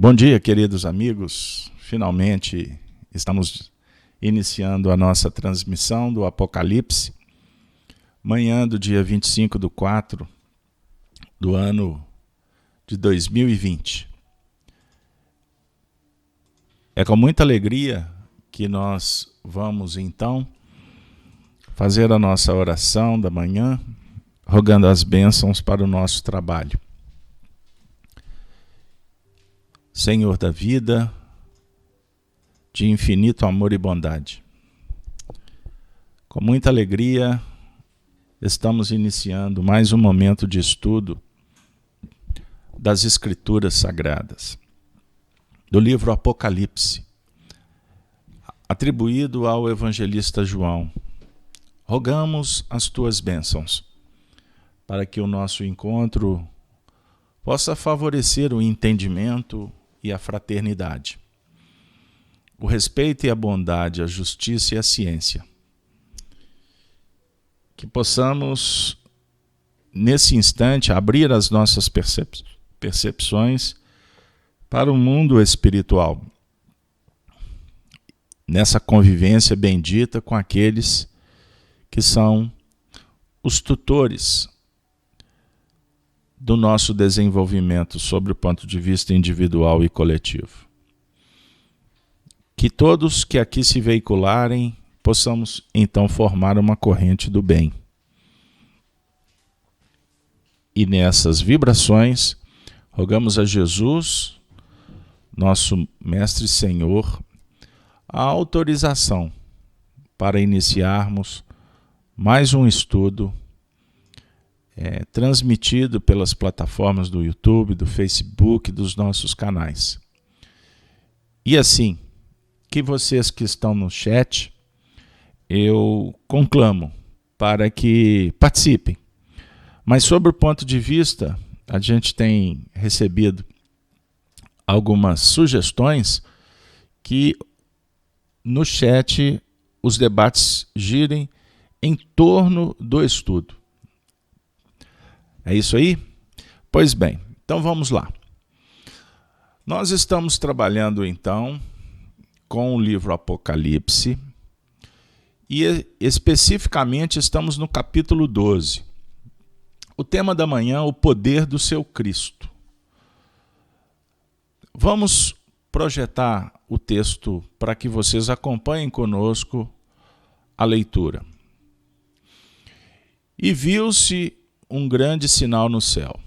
Bom dia, queridos amigos. Finalmente estamos iniciando a nossa transmissão do Apocalipse. Manhã do dia 25/4 do ano de 2020. É com muita alegria que nós vamos então fazer a nossa oração da manhã, rogando as bênçãos para o nosso trabalho. Senhor da vida, de infinito amor e bondade, com muita alegria estamos iniciando mais um momento de estudo das Escrituras Sagradas, do livro Apocalipse, atribuído ao evangelista João. Rogamos as tuas bênçãos, para que o nosso encontro possa favorecer o entendimento e a fraternidade, o respeito e a bondade, a justiça e a ciência. Que possamos, nesse instante, abrir as nossas percepções para o mundo espiritual, nessa convivência bendita com aqueles que são os tutores do nosso desenvolvimento sob o ponto de vista individual e coletivo. Que todos que aqui se veicularem possamos então formar uma corrente do bem. E nessas vibrações, rogamos a Jesus, nosso Mestre e Senhor, a autorização para iniciarmos mais um estudo transmitido pelas plataformas do YouTube, do Facebook, dos nossos canais. E assim, que vocês que estão no chat, eu conclamo para que participem. Mas sobre o ponto de vista, a gente tem recebido algumas sugestões que no chat os debates girem em torno do estudo. É isso aí? Pois bem, então vamos lá. Nós estamos trabalhando então com o livro Apocalipse e especificamente estamos no capítulo 12. O tema da manhã, o poder do seu Cristo. Vamos projetar o texto para que vocês acompanhem conosco a leitura. E viu-se um grande sinal no céu.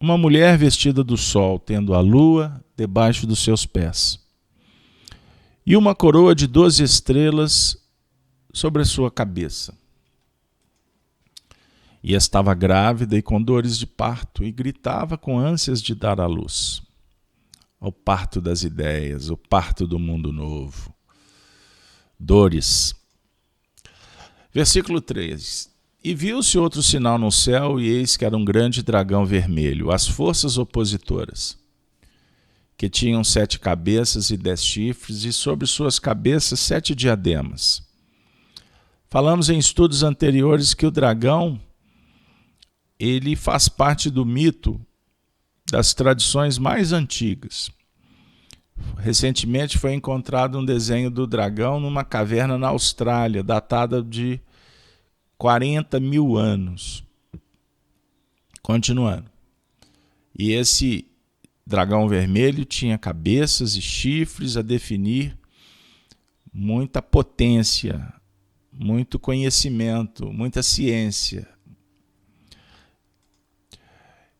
Uma mulher vestida do sol, tendo a lua debaixo dos seus pés, e uma coroa de 12 estrelas sobre a sua cabeça. E estava grávida e com dores de parto, e gritava com ânsias de dar à luz. O parto das ideias, o parto do mundo novo. Dores. Versículo 3. E viu-se outro sinal no céu, e eis que era um grande dragão vermelho, as forças opositoras, que tinham 7 cabeças e 10 chifres, e sobre suas cabeças 7 diademas. Falamos em estudos anteriores que o dragão, ele faz parte do mito das tradições mais antigas. Recentemente foi encontrado um desenho do dragão numa caverna na Austrália, datada de 40 mil anos. Continuando. E esse dragão vermelho tinha cabeças e chifres a definir muita potência, muito conhecimento, muita ciência.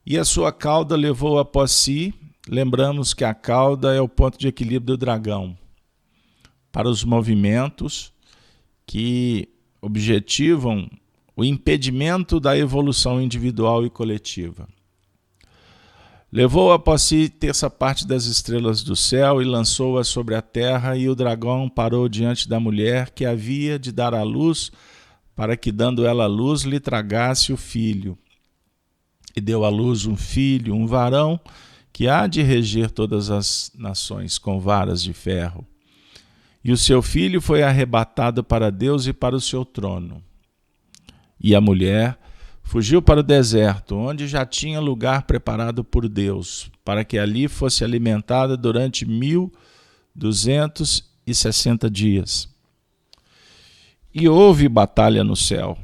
E a sua cauda levou após si, lembramos que a cauda é o ponto de equilíbrio do dragão, para os movimentos que objetivam o impedimento da evolução individual e coletiva. Levou após si terça parte das estrelas do céu e lançou-a sobre a terra, e o dragão parou diante da mulher que havia de dar à luz, para que, dando ela à luz, lhe tragasse o filho. E deu à luz um filho, um varão, que há de reger todas as nações com varas de ferro. E o seu filho foi arrebatado para Deus e para o seu trono. E a mulher fugiu para o deserto, onde já tinha lugar preparado por Deus, para que ali fosse alimentada durante 1260 dias. E houve batalha no céu.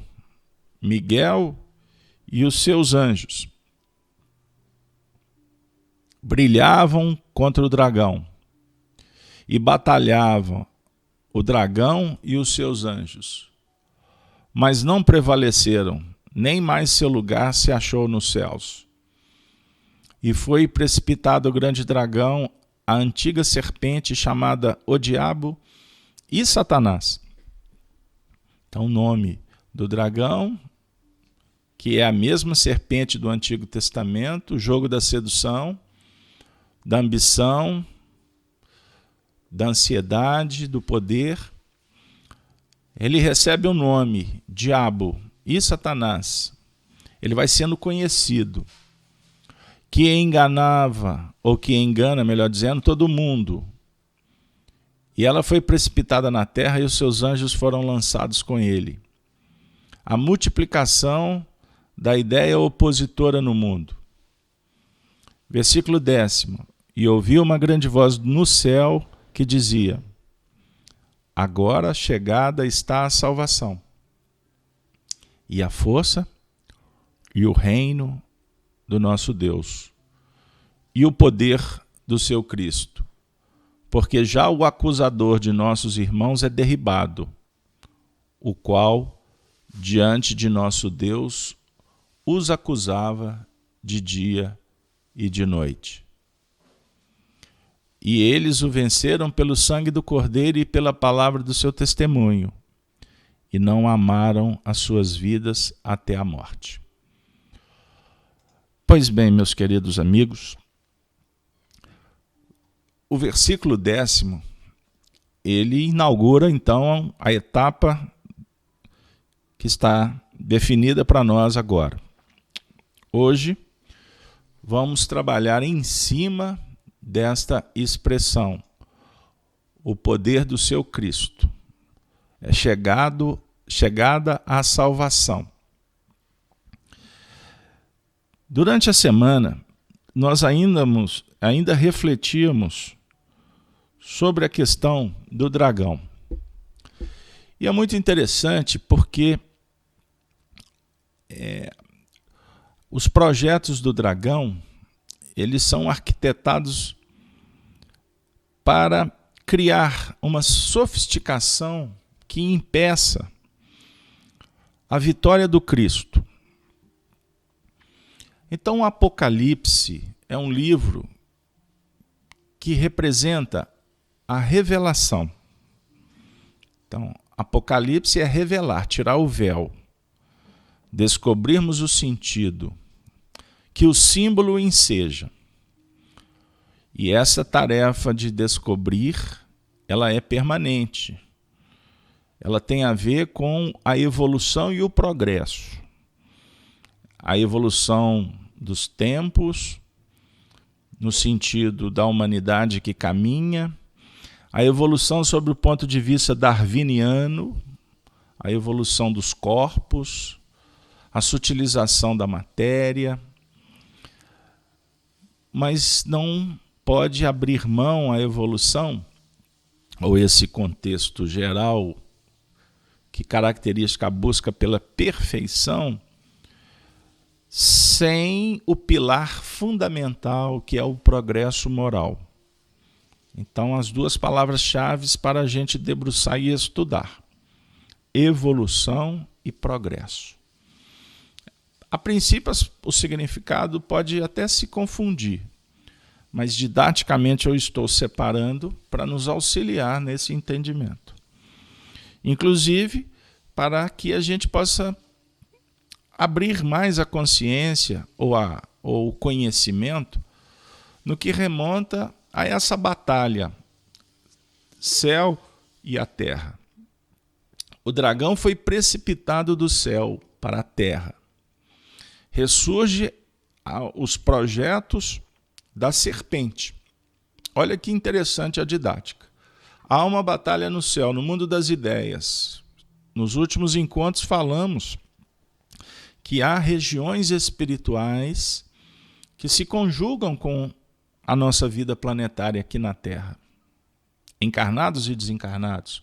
Miguel e os seus anjos brilhavam contra o dragão e batalhavam o dragão e os seus anjos, mas não prevaleceram, nem mais seu lugar se achou nos céus. E foi precipitado o grande dragão, a antiga serpente chamada o Diabo e Satanás. Então, o nome do dragão, que é a mesma serpente do Antigo Testamento, o jogo da sedução, da ambição, da ansiedade, do poder. Ele recebe o nome Diabo e Satanás. Ele vai sendo conhecido, que enganava, ou que engana, melhor dizendo, todo mundo. E ela foi precipitada na terra e os seus anjos foram lançados com ele. A multiplicação da ideia opositora no mundo. Versículo 10. E ouvi uma grande voz no céu que dizia: agora chegada está a salvação, e a força, e o reino do nosso Deus, e o poder do seu Cristo, porque já o acusador de nossos irmãos é derribado, o qual, diante de nosso Deus, os acusava de dia e de noite. E eles o venceram pelo sangue do Cordeiro e pela palavra do seu testemunho, e não amaram as suas vidas até a morte. Pois bem, meus queridos amigos, o versículo 10, ele inaugura então a etapa que está definida para nós agora. Hoje vamos trabalhar em cima desta expressão, o poder do seu Cristo. É chegada à salvação. Durante a semana, nós ainda refletíamos sobre a questão do dragão. E é muito interessante porque os projetos do dragão, eles são arquitetados para criar uma sofisticação que impeça a vitória do Cristo. Então, o Apocalipse é um livro que representa a revelação. Então, Apocalipse é revelar, tirar o véu, descobrirmos o sentido, que o símbolo enseja. E essa tarefa de descobrir, ela é permanente. Ela tem a ver com a evolução e o progresso. A evolução dos tempos, no sentido da humanidade que caminha, a evolução sob o ponto de vista darwiniano, a evolução dos corpos, a sutilização da matéria, mas não pode abrir mão à evolução, ou esse contexto geral que caracteriza a busca pela perfeição, sem o pilar fundamental que é o progresso moral. Então, as duas palavras-chave para a gente debruçar e estudar: evolução e progresso. A princípio, o significado pode até se confundir, mas didaticamente eu estou separando para nos auxiliar nesse entendimento. Inclusive, para que a gente possa abrir mais a consciência ou o conhecimento no que remonta a essa batalha, céu e a terra. O dragão foi precipitado do céu para a terra. Ressurge os projetos da serpente. Olha que interessante a didática. Há uma batalha no céu, no mundo das ideias. Nos últimos encontros falamos que há regiões espirituais que se conjugam com a nossa vida planetária aqui na Terra, encarnados e desencarnados.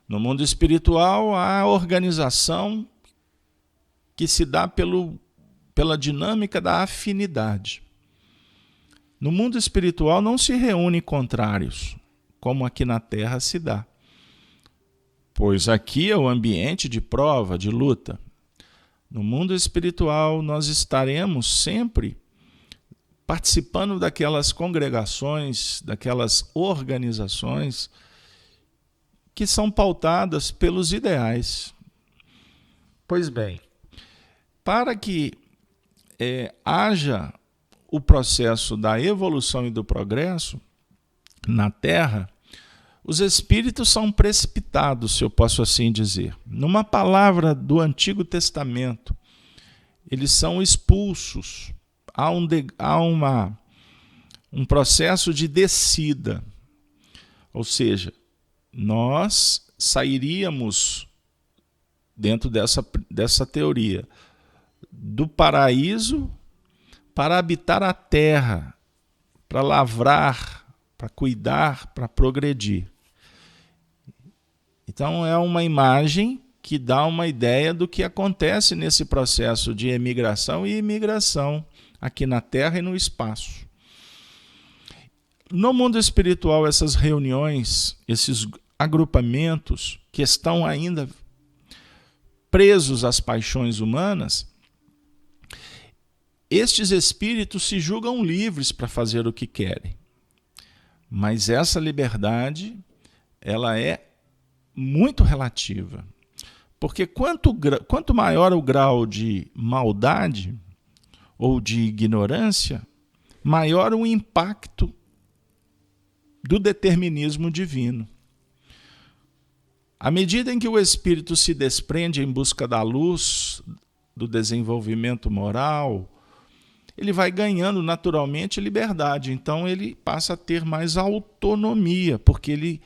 No mundo espiritual, há organização que se dá pela dinâmica da afinidade. No mundo espiritual não se reúne contrários, como aqui na Terra se dá. Pois aqui é o ambiente de prova, de luta. No mundo espiritual, nós estaremos sempre participando daquelas congregações, daquelas organizações que são pautadas pelos ideais. Pois bem, para que haja o processo da evolução e do progresso na Terra, os espíritos são precipitados, se eu posso assim dizer. Numa palavra do Antigo Testamento, eles são expulsos. Há um processo de descida. Ou seja, nós sairíamos, dentro dessa teoria, do paraíso para habitar a terra, para lavrar, para cuidar, para progredir. Então é uma imagem que dá uma ideia do que acontece nesse processo de emigração e imigração aqui na Terra e no espaço. No mundo espiritual, essas reuniões, esses agrupamentos que estão ainda presos às paixões humanas, estes espíritos se julgam livres para fazer o que querem. Mas essa liberdade, ela é muito relativa. Porque quanto maior o grau de maldade ou de ignorância, maior o impacto do determinismo divino. À medida em que o espírito se desprende em busca da luz, do desenvolvimento moral, ele vai ganhando naturalmente liberdade. Então ele passa a ter mais autonomia, porque ele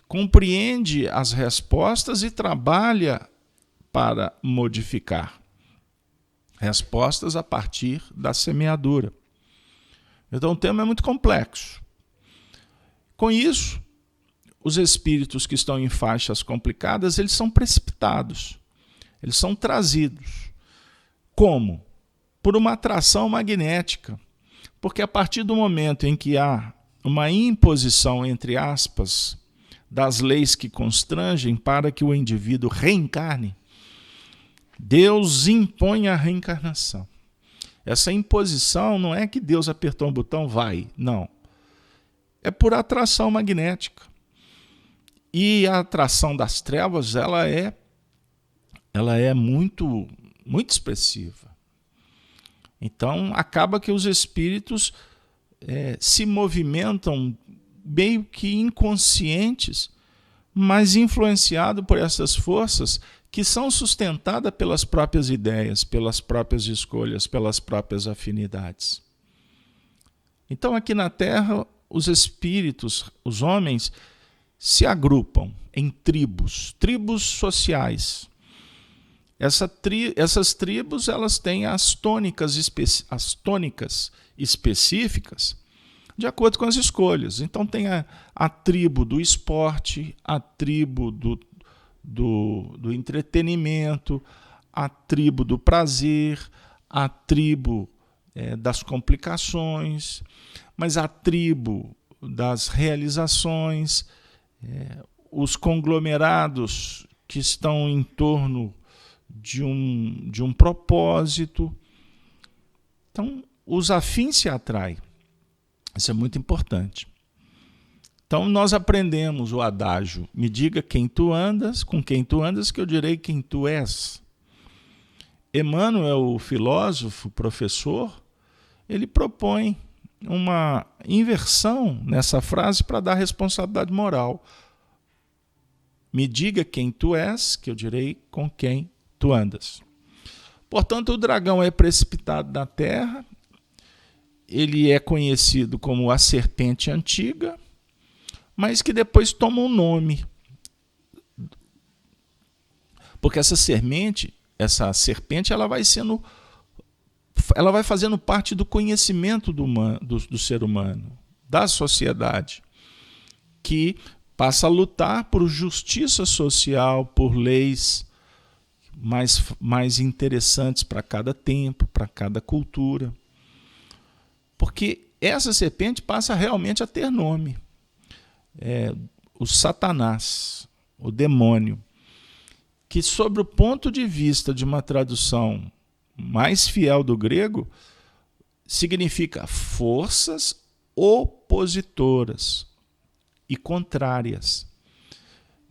compreende as respostas e trabalha para modificar. Respostas a partir da semeadura. Então o tema é muito complexo. Com isso, os espíritos que estão em faixas complicadas, eles são precipitados, eles são trazidos. Como? Por uma atração magnética. Porque a partir do momento em que há uma imposição, entre aspas, das leis que constrangem para que o indivíduo reencarne, Deus impõe a reencarnação. Essa imposição não é que Deus apertou um botão, vai. Não. É por atração magnética. E a atração das trevas, ela é muito, muito expressiva. Então, acaba que os espíritos se movimentam meio que inconscientes, mas influenciados por essas forças que são sustentadas pelas próprias ideias, pelas próprias escolhas, pelas próprias afinidades. Então, aqui na Terra, os espíritos, os homens, se agrupam em tribos sociais. Essas tribos, elas têm as tônicas específicas de acordo com as escolhas. Então tem a tribo do esporte, a tribo do entretenimento, a tribo do prazer, a tribo das complicações, mas a tribo das realizações, os conglomerados que estão em torno de um propósito. Então, os afins se atraem. Isso é muito importante. Então, nós aprendemos o adágio: me diga quem tu andas, com quem tu andas, que eu direi quem tu és. Emmanuel, o filósofo, professor, ele propõe uma inversão nessa frase para dar responsabilidade moral. Me diga quem tu és, que eu direi com quem tu andas. Portanto, o dragão é precipitado da terra, ele é conhecido como a serpente antiga, mas que depois toma um nome. Porque essa serpente, essa serpente ela vai fazendo parte do conhecimento do ser humano, da sociedade, que passa a lutar por justiça social, por leis mais interessantes para cada tempo, para cada cultura. Porque essa serpente passa realmente a ter nome. O Satanás, o demônio, que sob o ponto de vista de uma tradução mais fiel do grego, significa forças opositoras e contrárias.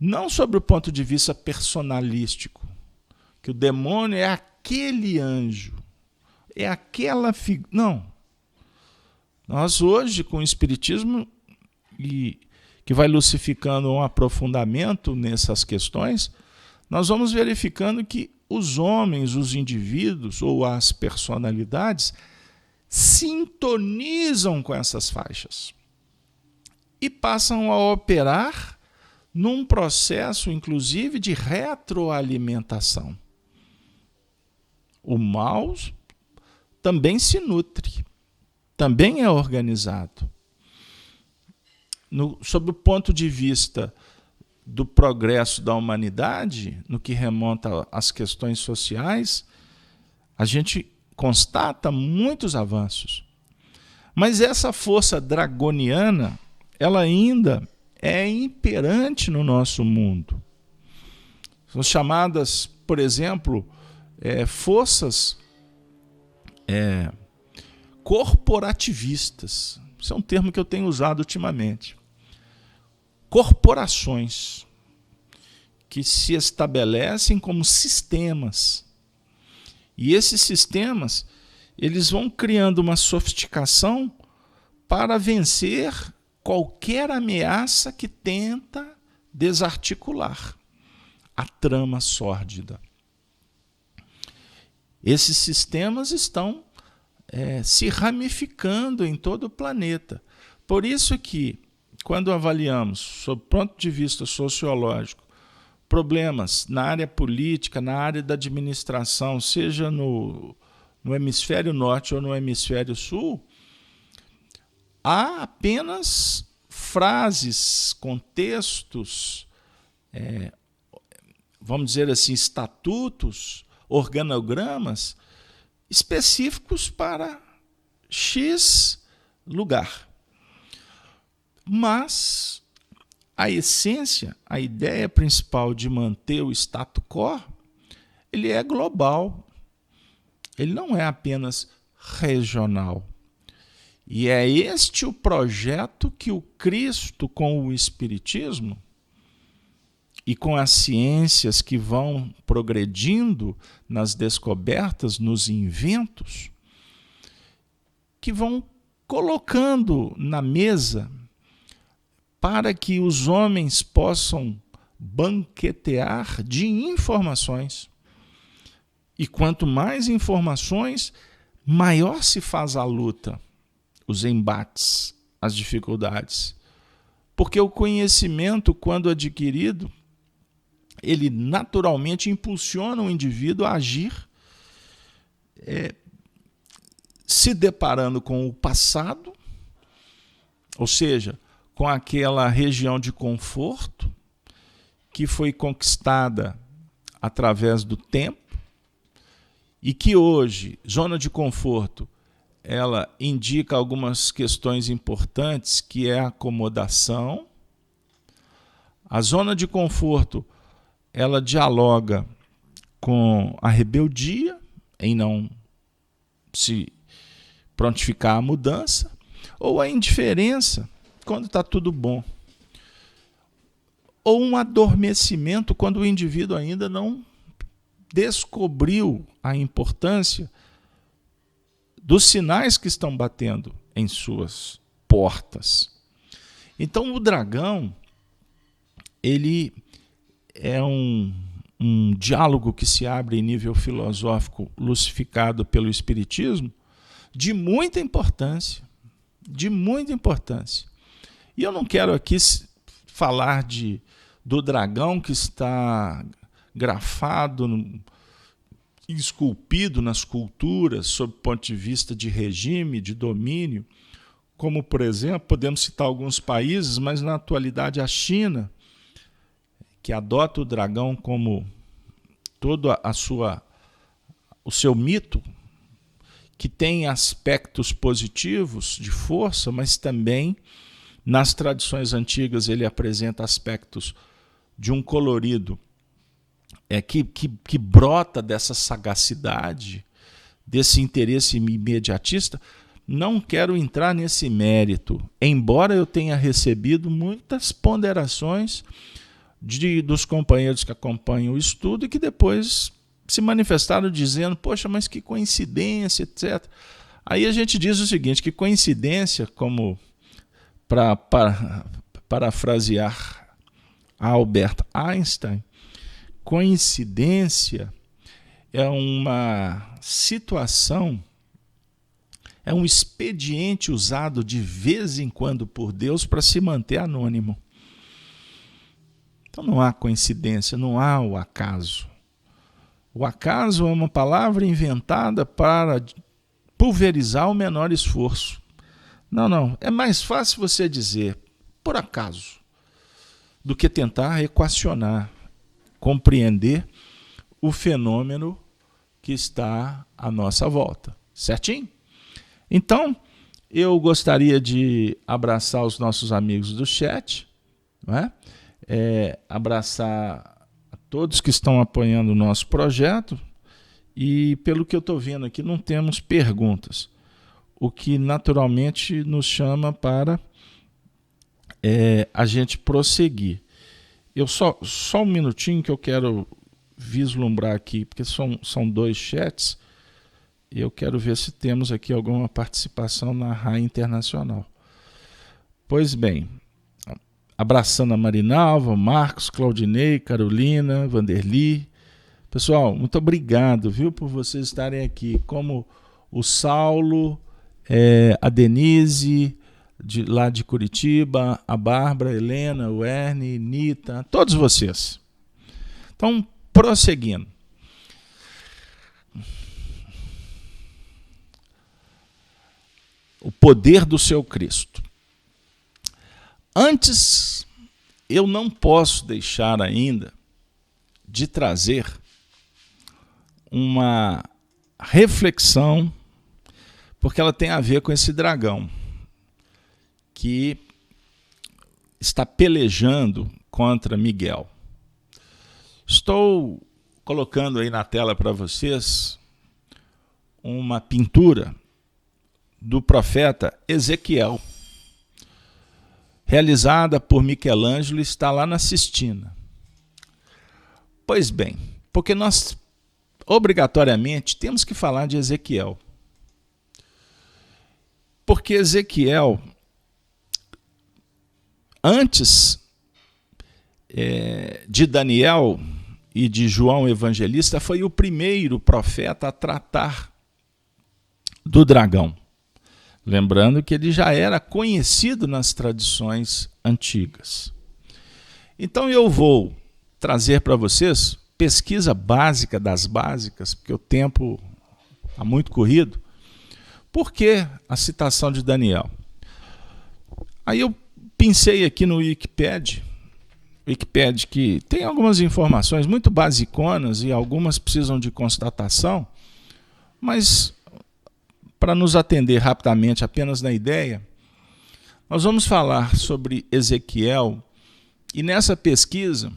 Não sob o ponto de vista personalístico, que o demônio é aquele anjo, é aquela figura. Não. Nós hoje, com o Espiritismo, que vai lucificando um aprofundamento nessas questões, nós vamos verificando que os homens, os indivíduos ou as personalidades sintonizam com essas faixas e passam a operar num processo, inclusive, de retroalimentação. O mal também se nutre, também é organizado. Sob o ponto de vista do progresso da humanidade, no que remonta às questões sociais, a gente constata muitos avanços. Mas essa força dragoniana, ela ainda é imperante no nosso mundo. São chamadas, por exemplo, forças corporativistas. Isso é um termo que eu tenho usado ultimamente. Corporações que se estabelecem como sistemas. E esses sistemas, eles vão criando uma sofisticação para vencer qualquer ameaça que tenta desarticular a trama sórdida. Esses sistemas estão se ramificando em todo o planeta. Por isso que, quando avaliamos, sob o ponto de vista sociológico, problemas na área política, na área da administração, seja no hemisfério norte ou no hemisfério sul, há apenas frases, contextos, vamos dizer assim, estatutos, organogramas específicos para X lugar. Mas a essência, a ideia principal de manter o status quo, ele é global. Ele não é apenas regional. E é este o projeto que o Cristo, com o Espiritismo e com as ciências que vão progredindo nas descobertas, nos inventos, que vão colocando na mesa para que os homens possam banquetear de informações. E quanto mais informações, maior se faz a luta, os embates, as dificuldades. Porque o conhecimento, quando adquirido, ele naturalmente impulsiona o indivíduo a agir, se deparando com o passado, ou seja, com aquela região de conforto que foi conquistada através do tempo e que hoje, zona de conforto, ela indica algumas questões importantes, que é a acomodação. A zona de conforto, ela dialoga com a rebeldia, em não se prontificar a mudança, ou a indiferença, quando está tudo bom. Ou um adormecimento, quando o indivíduo ainda não descobriu a importância dos sinais que estão batendo em suas portas. Então, o dragão, ele é um diálogo que se abre em nível filosófico lucificado pelo Espiritismo de muita importância, E eu não quero aqui falar do dragão que está grafado esculpido nas culturas sob o ponto de vista de regime, de domínio, como, por exemplo, podemos citar alguns países, mas na atualidade a China, que adota o dragão como todo o seu mito, que tem aspectos positivos de força, mas também nas tradições antigas ele apresenta aspectos de um colorido que brota dessa sagacidade, desse interesse imediatista. Não quero entrar nesse mérito, embora eu tenha recebido muitas ponderações dos companheiros que acompanham o estudo e que depois se manifestaram dizendo, poxa, mas que coincidência, etc. Aí a gente diz o seguinte, que coincidência, como para parafrasear Albert Einstein, coincidência é uma situação, é um expediente usado de vez em quando por Deus para se manter anônimo. Então não há coincidência, não há o acaso. O acaso é uma palavra inventada para pulverizar o menor esforço. Não. É mais fácil você dizer por acaso do que tentar equacionar, compreender o fenômeno que está à nossa volta. Certinho? Então, eu gostaria de abraçar os nossos amigos do chat, não é? Abraçar a todos que estão apoiando o nosso projeto e, pelo que eu estou vendo aqui, não temos perguntas, o que naturalmente nos chama para a gente prosseguir. Eu só um minutinho que eu quero vislumbrar aqui, porque são 2 chats, e eu quero ver se temos aqui alguma participação na RAI Internacional. Pois bem, abraçando a Marinalva, Marcos, Claudinei, Carolina, Vanderli. Pessoal, muito obrigado, viu, por vocês estarem aqui, como o Saulo, a Denise, lá de Curitiba, a Bárbara, a Helena, o Ernie, Nita, todos vocês. Então, prosseguindo. O poder do seu Cristo. Antes, eu não posso deixar ainda de trazer uma reflexão, porque ela tem a ver com esse dragão que está pelejando contra Miguel. Estou colocando aí na tela para vocês uma pintura do profeta Ezequiel, realizada por Michelangelo, está lá na Sistina. Pois bem, porque nós obrigatoriamente temos que falar de Ezequiel. Porque Ezequiel, antes de Daniel e de João Evangelista, foi o primeiro profeta a tratar do dragão. Lembrando que ele já era conhecido nas tradições antigas. Então eu vou trazer para vocês pesquisa básica das básicas, porque o tempo está muito corrido. Por que a citação de Daniel? Aí eu pensei aqui no Wikipedia que tem algumas informações muito basiconas e algumas precisam de constatação, mas para nos atender rapidamente apenas na ideia, nós vamos falar sobre Ezequiel e nessa pesquisa,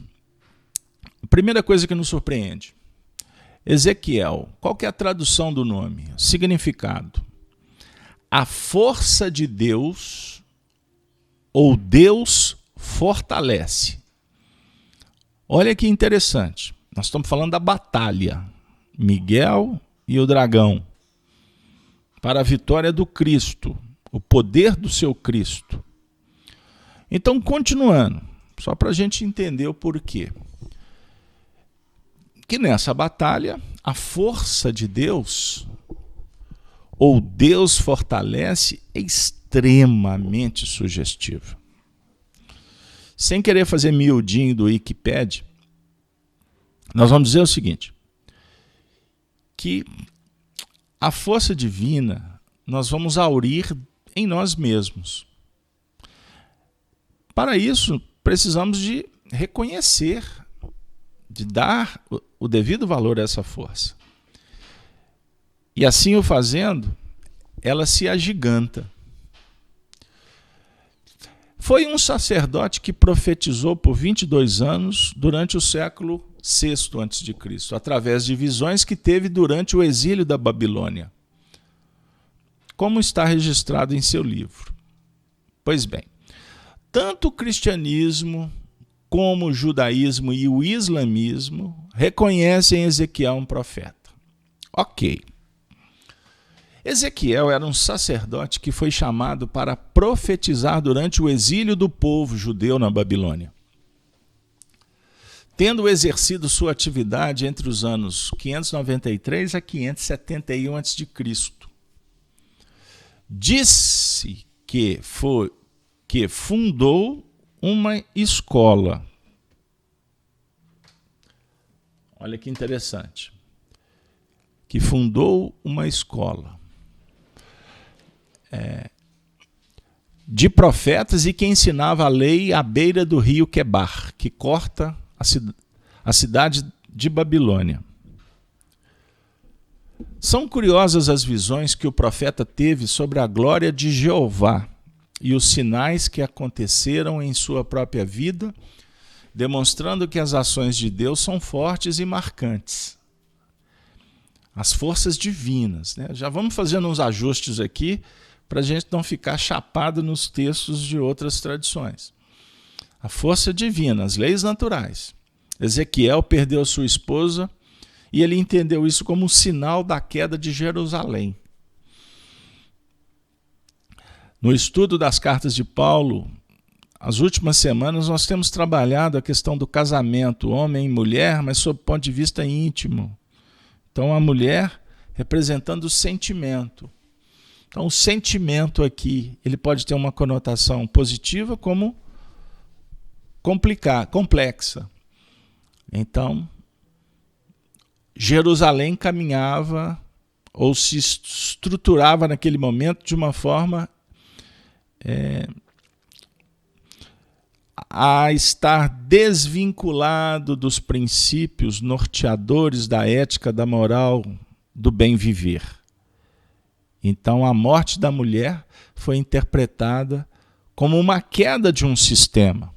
a primeira coisa que nos surpreende, Ezequiel, qual que é a tradução do nome? Significado. A força de Deus ou Deus fortalece. Olha que interessante, nós estamos falando da batalha, Miguel e o dragão, para a vitória do Cristo, o poder do seu Cristo. Então, continuando, só para a gente entender o porquê. Que nessa batalha, a força de Deus, ou Deus fortalece, é extremamente sugestiva. Sem querer fazer miudinho do Wikipedia, nós vamos dizer o seguinte, que a força divina nós vamos aurir em nós mesmos. Para isso, precisamos de reconhecer, de dar o devido valor a essa força. E assim o fazendo, ela se agiganta. Foi um sacerdote que profetizou por 22 anos durante o século VI a.C., através de visões que teve durante o exílio da Babilônia, como está registrado em seu livro. Pois bem, tanto o cristianismo como o judaísmo e o islamismo reconhecem Ezequiel um profeta. Ok. Ezequiel era um sacerdote que foi chamado para profetizar durante o exílio do povo judeu na Babilônia. Tendo exercido sua atividade entre os anos 593 a 571 a.C., disse que fundou uma escola. Olha que interessante. Que fundou uma escola de profetas e que ensinava a lei à beira do rio Quebar, que corta a cidade de Babilônia. São curiosas as visões que o profeta teve sobre a glória de Jeová e os sinais que aconteceram em sua própria vida, demonstrando que as ações de Deus são fortes e marcantes. As forças divinas, né? Já vamos fazendo uns ajustes aqui para a gente não ficar chapado nos textos de outras tradições. A força divina, as leis naturais. Ezequiel perdeu sua esposa e ele entendeu isso como um sinal da queda de Jerusalém. No estudo das cartas de Paulo, as últimas semanas nós temos trabalhado a questão do casamento, homem e mulher, mas sob o ponto de vista íntimo. Então a mulher representando o sentimento. Então o sentimento aqui, ele pode ter uma conotação positiva como complexa. Então, Jerusalém caminhava ou se estruturava naquele momento de uma forma a estar desvinculado dos princípios norteadores da ética, da moral, do bem viver. Então, a morte da mulher foi interpretada como uma queda de um sistema.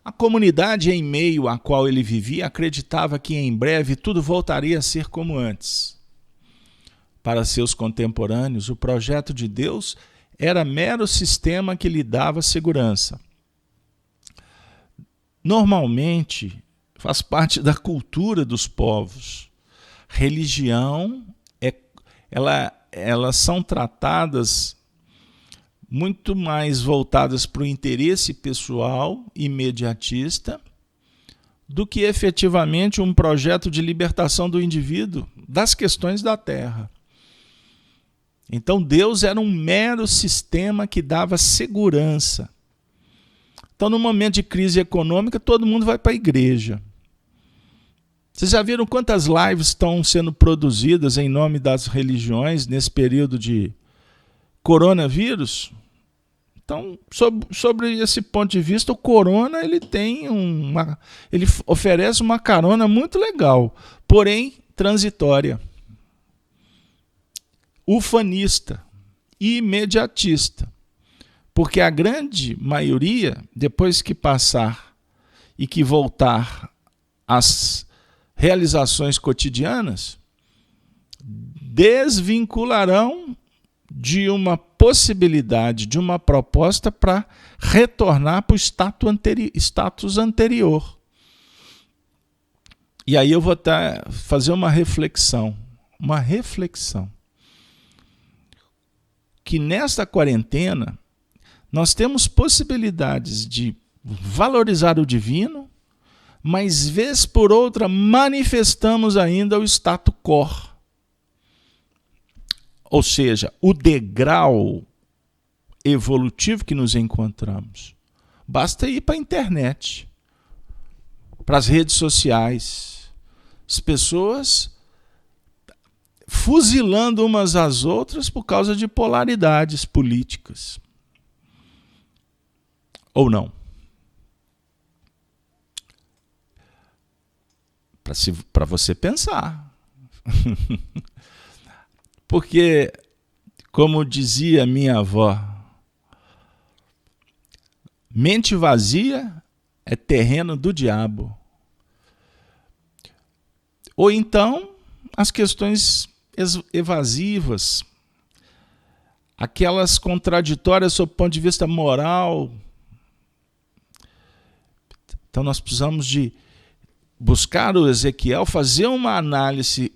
A comunidade em meio à qual ele vivia acreditava que em breve tudo voltaria a ser como antes. Para seus contemporâneos, o projeto de Deus era mero sistema que lhe dava segurança. Normalmente, faz parte da cultura dos povos. Religião, elas são tratadas muito mais voltadas para o interesse pessoal, imediatista, do que efetivamente um projeto de libertação do indivíduo das questões da terra. Então Deus era um mero sistema que dava segurança. Então, no momento de crise econômica, todo mundo vai para a igreja. Vocês já viram quantas lives estão sendo produzidas em nome das religiões nesse período de coronavírus? Então, sobre esse ponto de vista, o corona ele oferece uma carona muito legal, porém transitória. Ufanista e imediatista. Porque a grande maioria, depois que passar e que voltar às realizações cotidianas, desvincularão de uma possibilidade, de uma proposta para retornar para o status anterior. E aí eu vou fazer uma reflexão. Que nesta quarentena nós temos possibilidades de valorizar o divino, mas vez por outra manifestamos ainda o status quo. Ou seja, o degrau evolutivo que nos encontramos. Basta ir para a internet, para as redes sociais. As pessoas fuzilando umas às outras por causa de polaridades políticas. Ou não? Para você pensar. Porque, como dizia minha avó, mente vazia é terreno do diabo. Ou então, as questões evasivas, aquelas contraditórias sob o ponto de vista moral. Então nós precisamos de buscar o Ezequiel, fazer uma análise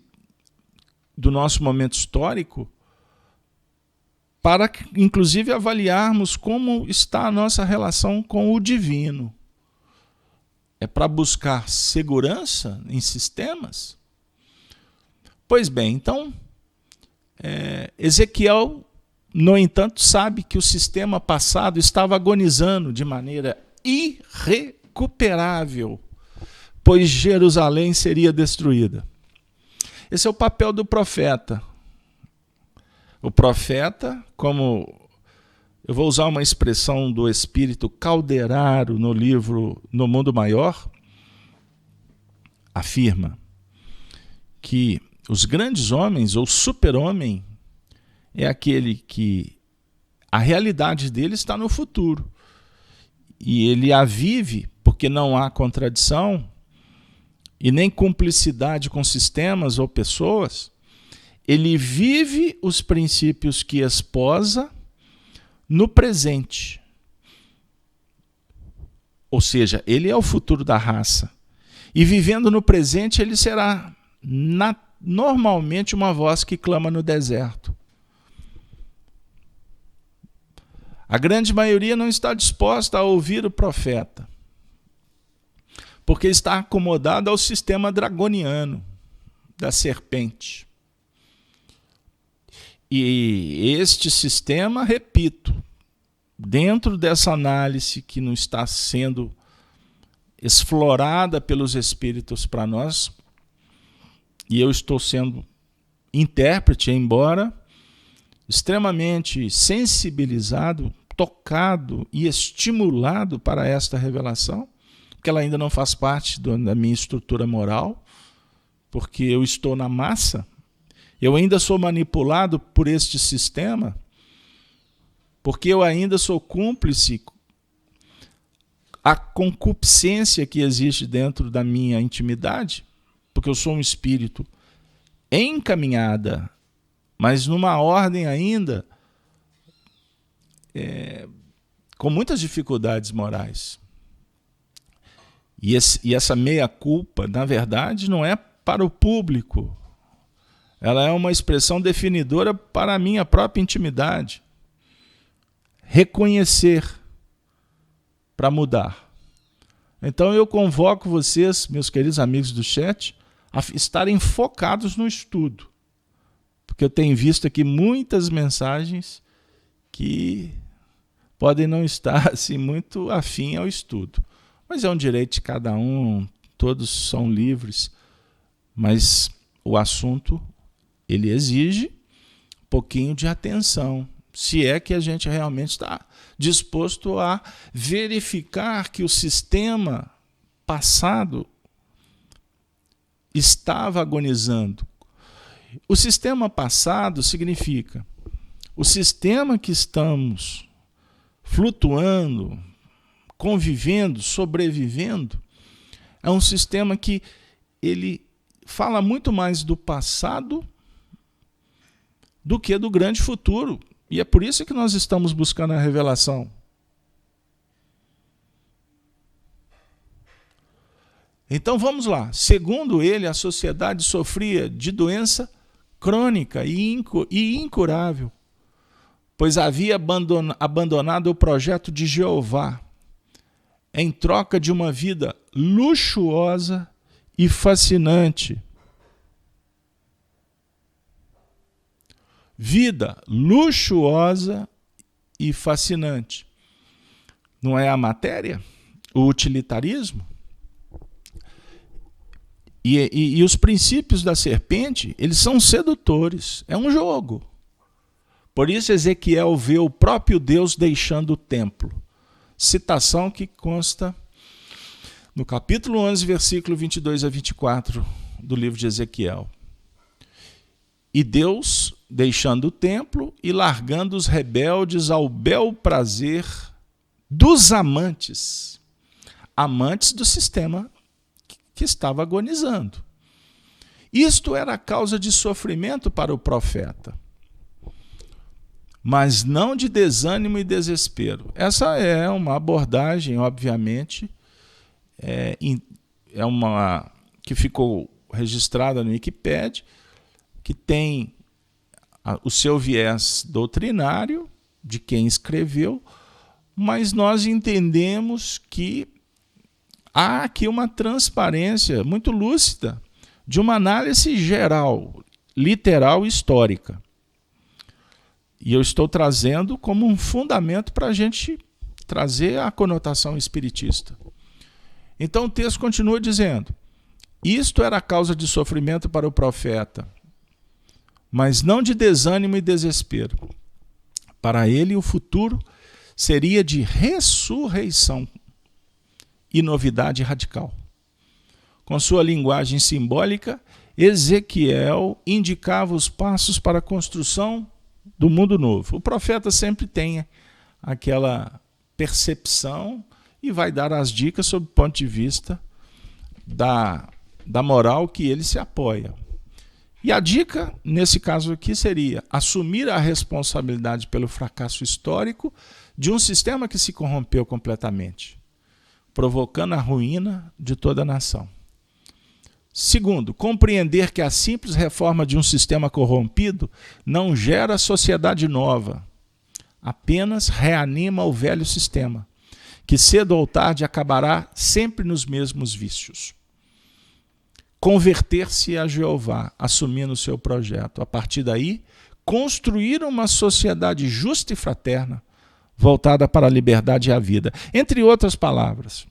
do nosso momento histórico, para, inclusive, avaliarmos como está a nossa relação com o divino. É para buscar segurança em sistemas? Pois bem, então, Ezequiel, no entanto, sabe que o sistema passado estava agonizando de maneira irrecuperável, pois Jerusalém seria destruída. Esse é o papel do profeta. O profeta, como eu vou usar uma expressão do espírito Calderaro no livro No Mundo Maior, afirma que os grandes homens, ou super-homem, é aquele que a realidade dele está no futuro. E ele a vive porque não há contradição e nem cumplicidade com sistemas ou pessoas. Ele vive os princípios que esposa no presente. Ou seja, ele é o futuro da raça. E vivendo no presente, ele será normalmente uma voz que clama no deserto. A grande maioria não está disposta a ouvir o profeta, porque está acomodada ao sistema dragoniano da serpente. E este sistema, repito, dentro dessa análise que não está sendo explorada pelos espíritos para nós, e eu estou sendo intérprete, embora extremamente sensibilizado, tocado e estimulado para esta revelação, que ela ainda não faz parte da minha estrutura moral, porque eu estou na massa, eu ainda sou manipulado por este sistema, porque eu ainda sou cúmplice à concupiscência que existe dentro da minha intimidade, porque eu sou um espírito em caminhada, mas numa ordem ainda com muitas dificuldades morais. E essa meia-culpa, na verdade, não é para o público. Ela é uma expressão definidora para a minha própria intimidade. Reconhecer para mudar. Então eu convoco vocês, meus queridos amigos do chat, a estarem focados no estudo. Porque eu tenho visto aqui muitas mensagens que podem não estar assim, muito afim ao estudo. Mas é um direito de cada um, todos são livres. Mas o assunto, ele exige um pouquinho de atenção, se é que a gente realmente está disposto a verificar que o sistema passado estava agonizando. O sistema passado significa o sistema que estamos flutuando, convivendo, sobrevivendo, é um sistema que ele fala muito mais do passado do que do grande futuro. E é por isso que nós estamos buscando a revelação. Então vamos lá. Segundo ele, a sociedade sofria de doença crônica e incurável, pois havia abandonado o projeto de Jeová em troca de uma vida luxuosa e fascinante. Vida luxuosa e fascinante. Não é a matéria? O utilitarismo? E os princípios da serpente, eles são sedutores. É um jogo. Por isso Ezequiel vê o próprio Deus deixando o templo. Citação que consta no capítulo 11, versículo 22 a 24 do livro de Ezequiel. E Deus deixando o templo e largando os rebeldes ao bel prazer dos amantes. Amantes do sistema que estava agonizando. Isto era causa de sofrimento para o profeta, mas não de desânimo e desespero. Essa é uma abordagem, obviamente, é uma que ficou registrada no Wikipédia, que tem o seu viés doutrinário de quem escreveu, mas nós entendemos que há aqui uma transparência muito lúcida de uma análise geral, literal e histórica. E eu estou trazendo como um fundamento para a gente trazer a conotação espiritista. Então o texto continua dizendo: isto era a causa de sofrimento para o profeta, mas não de desânimo e desespero. Para ele o futuro seria de ressurreição e novidade radical. Com sua linguagem simbólica, Ezequiel indicava os passos para a construção do mundo novo. O profeta sempre tem aquela percepção e vai dar as dicas sob o ponto de vista da moral que ele se apoia. E a dica, nesse caso aqui, seria assumir a responsabilidade pelo fracasso histórico de um sistema que se corrompeu completamente, provocando a ruína de toda a nação. Segundo, compreender que a simples reforma de um sistema corrompido não gera sociedade nova, apenas reanima o velho sistema, que cedo ou tarde acabará sempre nos mesmos vícios. Converter-se a Jeová, assumindo o seu projeto. A partir daí, construir uma sociedade justa e fraterna, voltada para a liberdade e a vida. Entre outras palavras,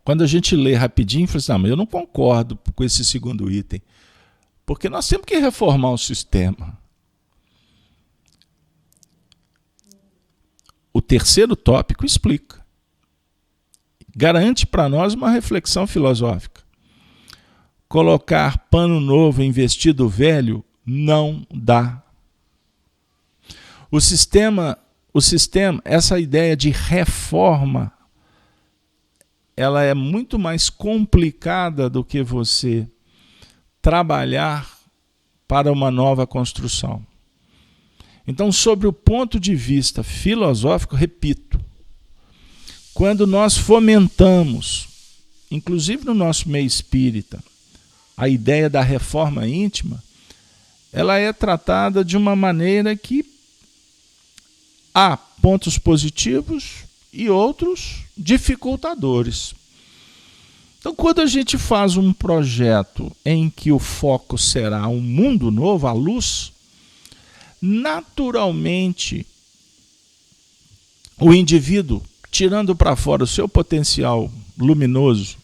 quando a gente lê rapidinho, fala assim, eu não concordo com esse segundo item, porque nós temos que reformar o sistema. O terceiro tópico explica. Garante para nós uma reflexão filosófica. Colocar pano novo em vestido velho não dá. O sistema, essa ideia de reforma, ela é muito mais complicada do que você trabalhar para uma nova construção. Então, sobre o ponto de vista filosófico, repito, quando nós fomentamos, inclusive no nosso meio espírita, a ideia da reforma íntima, ela é tratada de uma maneira que há pontos positivos e outros dificultadores. Então, quando a gente faz um projeto em que o foco será um mundo novo, a luz, naturalmente o indivíduo, tirando para fora o seu potencial luminoso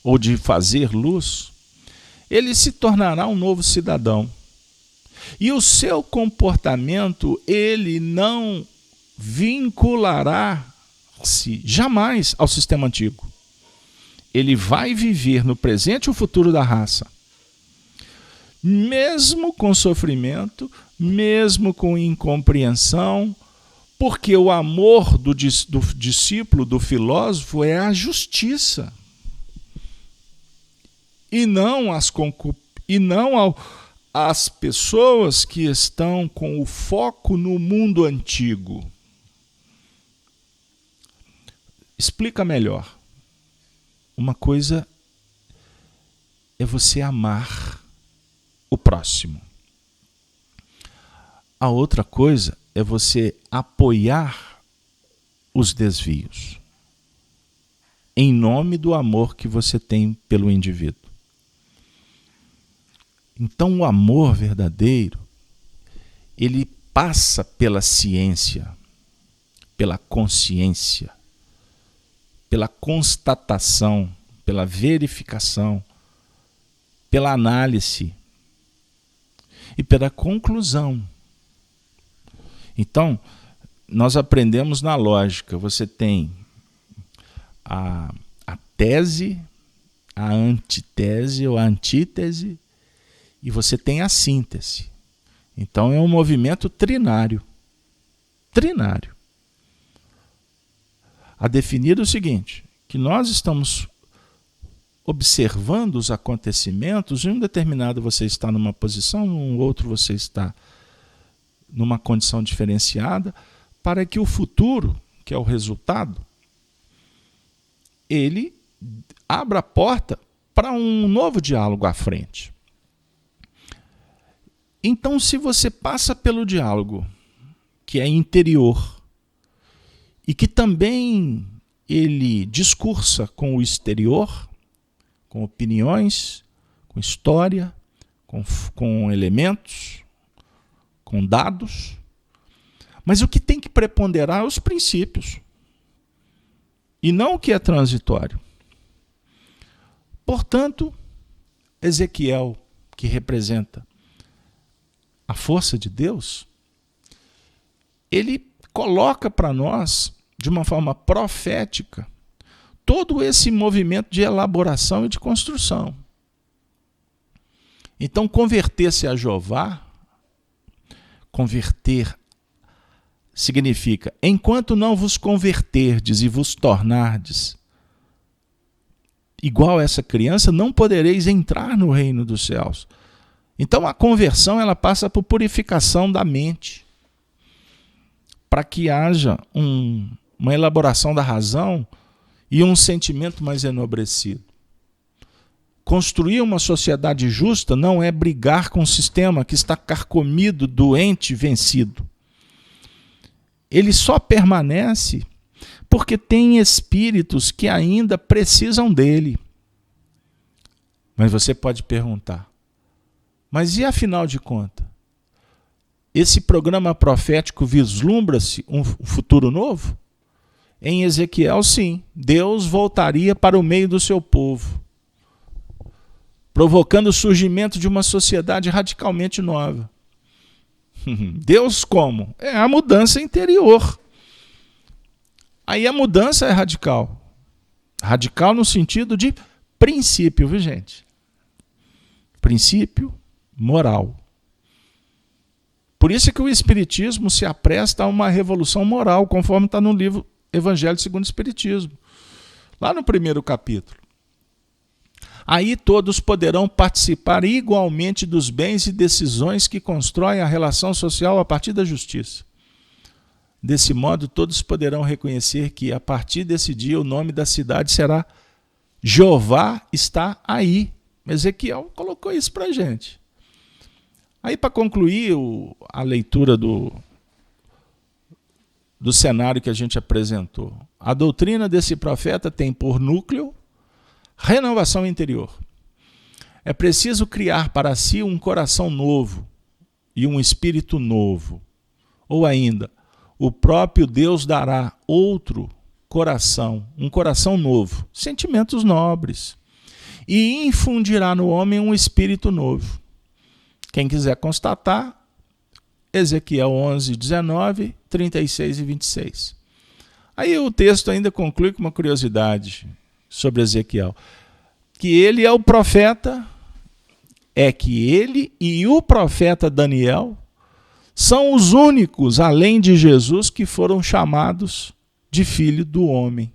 ou de fazer luz, ele se tornará um novo cidadão. E o seu comportamento, ele não vinculará-se jamais ao sistema antigo. Ele vai viver no presente e o futuro da raça. Mesmo com sofrimento, mesmo com incompreensão, porque o amor do discípulo, do filósofo, é a justiça. E não as pessoas que estão com o foco no mundo antigo. Explica melhor. Uma coisa é você amar o próximo. A outra coisa é você apoiar os desvios, em nome do amor que você tem pelo indivíduo. Então o amor verdadeiro, ele passa pela ciência, pela consciência, pela constatação, pela verificação, pela análise e pela conclusão. Então, nós aprendemos na lógica. Você tem a tese, a antitese ou a antítese, e você tem a síntese. Então é um movimento trinário. Trinário. A definir o seguinte, que nós estamos observando os acontecimentos, em um determinado você está numa posição, no outro você está numa condição diferenciada, para que o futuro, que é o resultado, ele abra a porta para um novo diálogo à frente. Então, se você passa pelo diálogo, que é interior, e que também ele discursa com o exterior, com opiniões, com história, com elementos, com dados, mas o que tem que preponderar é os princípios, e não o que é transitório. Portanto, Ezequiel, que representa a força de Deus, ele coloca para nós, de uma forma profética, todo esse movimento de elaboração e de construção. Então, converter-se a Jeová, converter significa, enquanto não vos converterdes e vos tornardes igual a essa criança, não podereis entrar no reino dos céus. Então a conversão ela passa por purificação da mente, para que haja uma elaboração da razão e um sentimento mais enobrecido. Construir uma sociedade justa não é brigar com um sistema que está carcomido, doente, vencido. Ele só permanece porque tem espíritos que ainda precisam dele. Mas você pode perguntar, mas e afinal de contas? Esse programa profético vislumbra-se um futuro novo? Em Ezequiel, sim, Deus voltaria para o meio do seu povo, provocando o surgimento de uma sociedade radicalmente nova. Deus como? É a mudança interior. Aí a mudança é radical. Radical no sentido de princípio, viu, gente? Princípio moral. Por isso é que o Espiritismo se apresta a uma revolução moral, conforme está no livro Evangelho segundo o Espiritismo, lá no primeiro capítulo. Aí todos poderão participar igualmente dos bens e decisões que constroem a relação social a partir da justiça. Desse modo, todos poderão reconhecer que, a partir desse dia, o nome da cidade será Jeová está aí. Ezequiel colocou isso para a gente. Aí, para concluir a leitura do cenário que a gente apresentou, a doutrina desse profeta tem por núcleo renovação interior. É preciso criar para si um coração novo e um espírito novo. Ou ainda, o próprio Deus dará outro coração, um coração novo, sentimentos nobres, e infundirá no homem um espírito novo. Quem quiser constatar, Ezequiel 11, 19, 36 e 26. Aí o texto ainda conclui com uma curiosidade sobre Ezequiel, que ele é o profeta, que ele e o profeta Daniel são os únicos, além de Jesus, que foram chamados de filho do homem.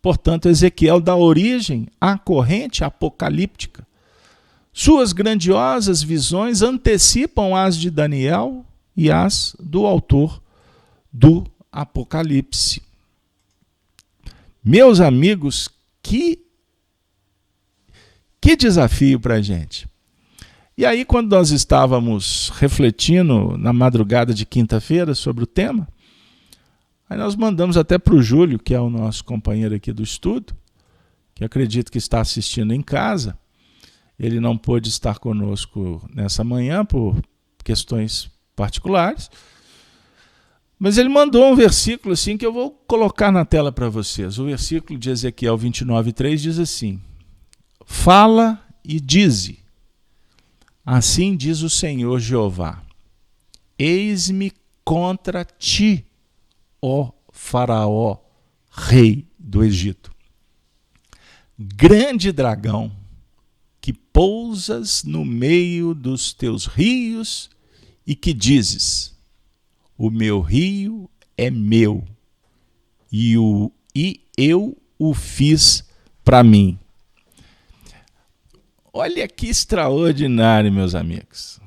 Portanto, Ezequiel dá origem à corrente apocalíptica. Suas grandiosas visões antecipam as de Daniel e as do autor do Apocalipse. Meus amigos, que desafio para a gente. E aí, quando nós estávamos refletindo na madrugada de quinta-feira sobre o tema, aí nós mandamos até para o Júlio, que é o nosso companheiro aqui do estudo, que acredito que está assistindo em casa. Ele não pôde estar conosco nessa manhã por questões particulares, Mas ele mandou um versículo assim que eu vou colocar na tela para vocês. O versículo de Ezequiel 29:3 diz assim: fala e dize, assim diz o Senhor Jeová, eis-me contra ti, ó Faraó, rei do Egito, grande dragão, que pousas no meio dos teus rios e que dizes, o meu rio é meu e eu o fiz para mim. Olha que extraordinário, meus amigos.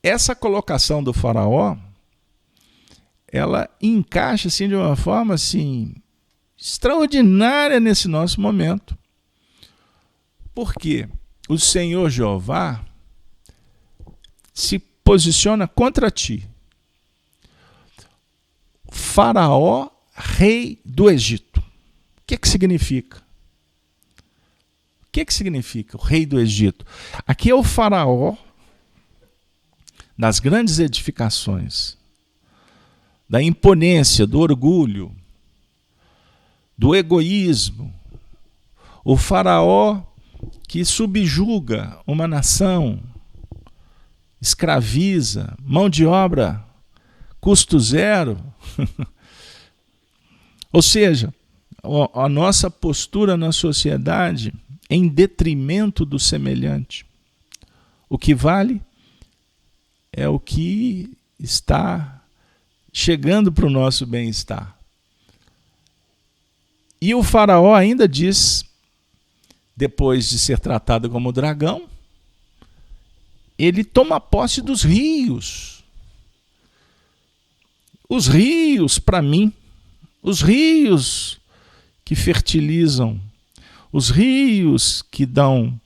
Essa colocação do Faraó, ela encaixa assim, de uma forma assim, extraordinária nesse nosso momento. Porque o Senhor Jeová se posiciona contra ti. Faraó, rei do Egito. O que significa? O que significa o rei do Egito? Aqui é o Faraó das grandes edificações, da imponência, do orgulho, do egoísmo. O Faraó que subjuga uma nação, escraviza, mão de obra, custo zero. Ou seja, a nossa postura na sociedade em detrimento do semelhante. O que vale é o que está chegando para o nosso bem-estar. E o Faraó ainda diz, depois de ser tratado como dragão, ele toma posse dos rios. Os rios, para mim, os rios que fertilizam, os rios que dão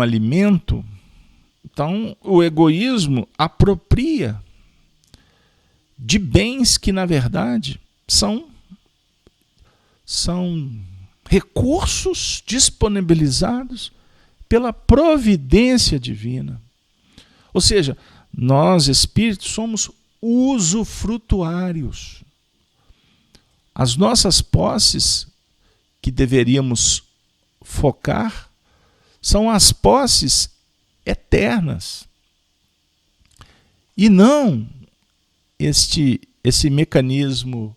alimento. Então, o egoísmo apropria de bens que, na verdade, são recursos disponibilizados pela providência divina. Ou seja, nós, espíritos, somos usufrutuários. As nossas posses que deveríamos focar são as posses eternas. E não esse mecanismo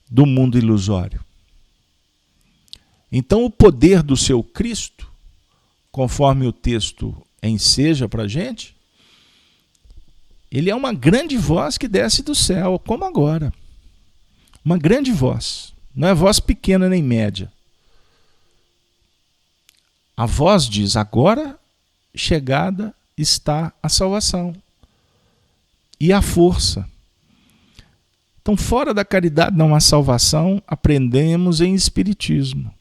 do mundo ilusório. Então, o poder do seu Cristo, conforme o texto enseja para a gente, ele é uma grande voz que desce do céu, como agora. Uma grande voz. Não é voz pequena nem média. A voz diz, agora chegada está a salvação e a força. Então, fora da caridade não há salvação, aprendemos em espiritismo.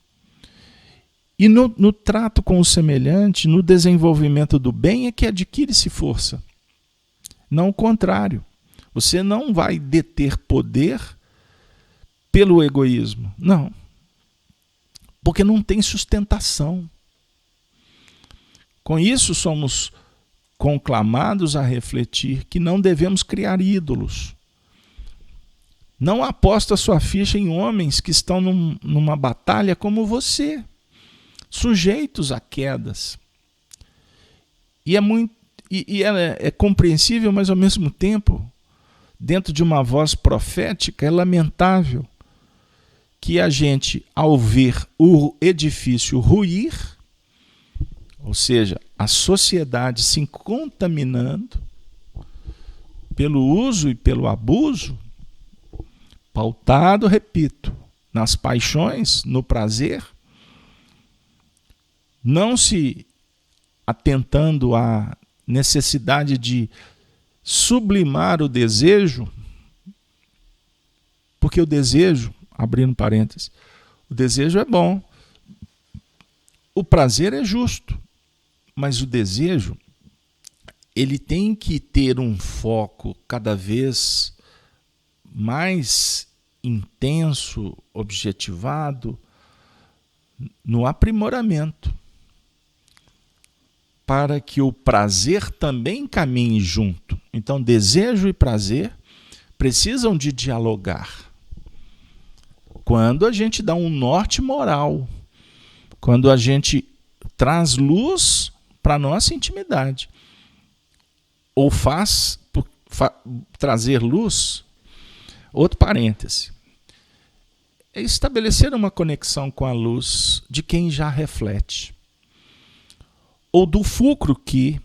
E no trato com o semelhante, no desenvolvimento do bem, é que adquire-se força. Não o contrário. Você não vai deter poder pelo egoísmo. Não. Porque não tem sustentação. Com isso, somos conclamados a refletir que não devemos criar ídolos. Não aposta sua ficha em homens que estão numa batalha como você, sujeitos a quedas. E é compreensível, mas ao mesmo tempo, dentro de uma voz profética, é lamentável que a gente, ao ver o edifício ruir, ou seja, a sociedade se contaminando pelo uso e pelo abuso, pautado, repito, nas paixões, no prazer, não se atentando à necessidade de sublimar o desejo, porque o desejo, abrindo parênteses, o desejo é bom, o prazer é justo, mas o desejo, ele tem que ter um foco cada vez mais intenso, objetivado, no aprimoramento. para que o prazer também caminhe junto. Então, desejo e prazer precisam de dialogar. Quando a gente dá um norte moral, quando a gente traz luz para a nossa intimidade, ou faz trazer luz, outro parêntese, é estabelecer uma conexão com a luz de quem já reflete, ou do fulcro que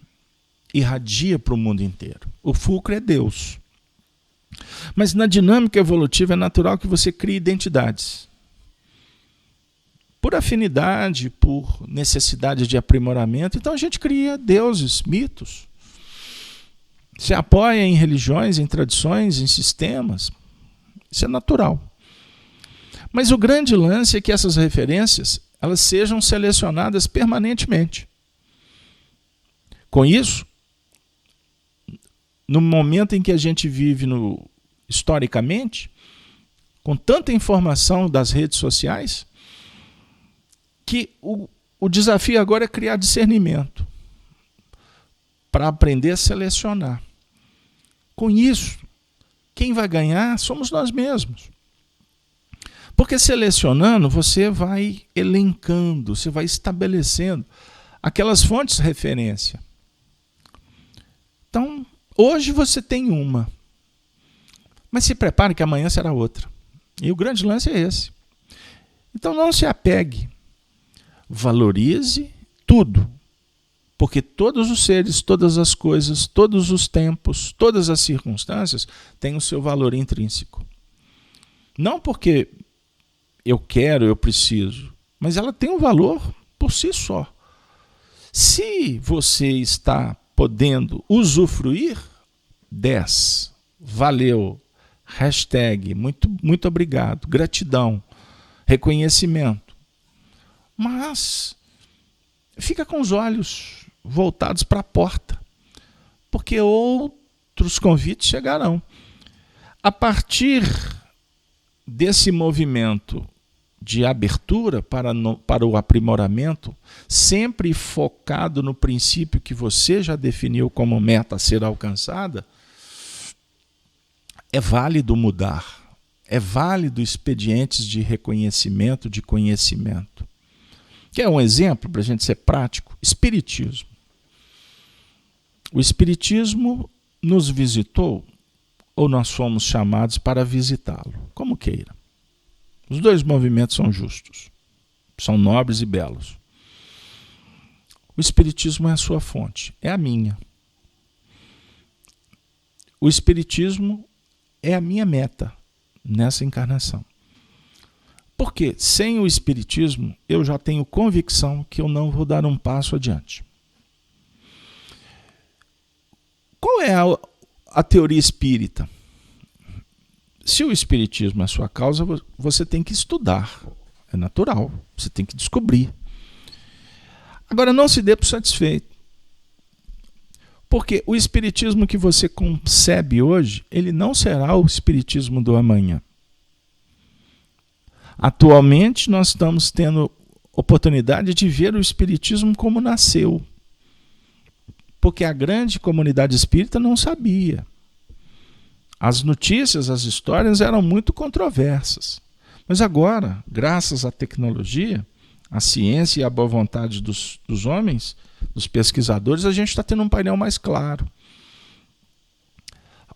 irradia para o mundo inteiro. O fulcro é Deus. Mas na dinâmica evolutiva é natural que você crie identidades. Por afinidade, por necessidade de aprimoramento, então a gente cria deuses, mitos. Se apoia em religiões, em tradições, em sistemas. Isso é natural. Mas o grande lance é que essas referências elas sejam selecionadas permanentemente. Com isso, no momento em que a gente vive historicamente, com tanta informação das redes sociais, que o desafio agora é criar discernimento para aprender a selecionar. Com isso, quem vai ganhar somos nós mesmos. Porque selecionando, você vai elencando, você vai estabelecendo aquelas fontes de referência. Então, hoje você tem uma, mas se prepare que amanhã será outra. E o grande lance é esse. Então não se apegue, valorize tudo, porque todos os seres, todas as coisas, todos os tempos, todas as circunstâncias têm o seu valor intrínseco. Não porque eu quero, eu preciso, mas ela tem um valor por si só. Se você está podendo usufruir, 10. Valeu. Hashtag, muito obrigado. Gratidão. Reconhecimento. Mas fica com os olhos voltados para a porta, porque outros convites chegarão. A partir desse movimento de abertura para o aprimoramento, sempre focado no princípio que você já definiu como meta a ser alcançada, é válido mudar, é válido expedientes de reconhecimento, de conhecimento. Quer um exemplo para a gente ser prático? Espiritismo. O Espiritismo nos visitou ou nós fomos chamados para visitá-lo, como queira. Os dois movimentos são justos, são nobres e belos. O Espiritismo é a sua fonte, é a minha. O Espiritismo é a minha meta nessa encarnação. Porque sem o Espiritismo eu já tenho convicção que eu não vou dar um passo adiante. Qual é a teoria espírita? Se o Espiritismo é a sua causa, você tem que estudar. É natural, você tem que descobrir. Agora, não se dê por satisfeito. Porque o Espiritismo que você concebe hoje, ele não será o Espiritismo do amanhã. Atualmente, nós estamos tendo oportunidade de ver o Espiritismo como nasceu. Porque a grande comunidade espírita não sabia. As notícias, as histórias eram muito controversas. Mas agora, graças à tecnologia, à ciência e à boa vontade dos homens, dos pesquisadores, a gente está tendo um painel mais claro.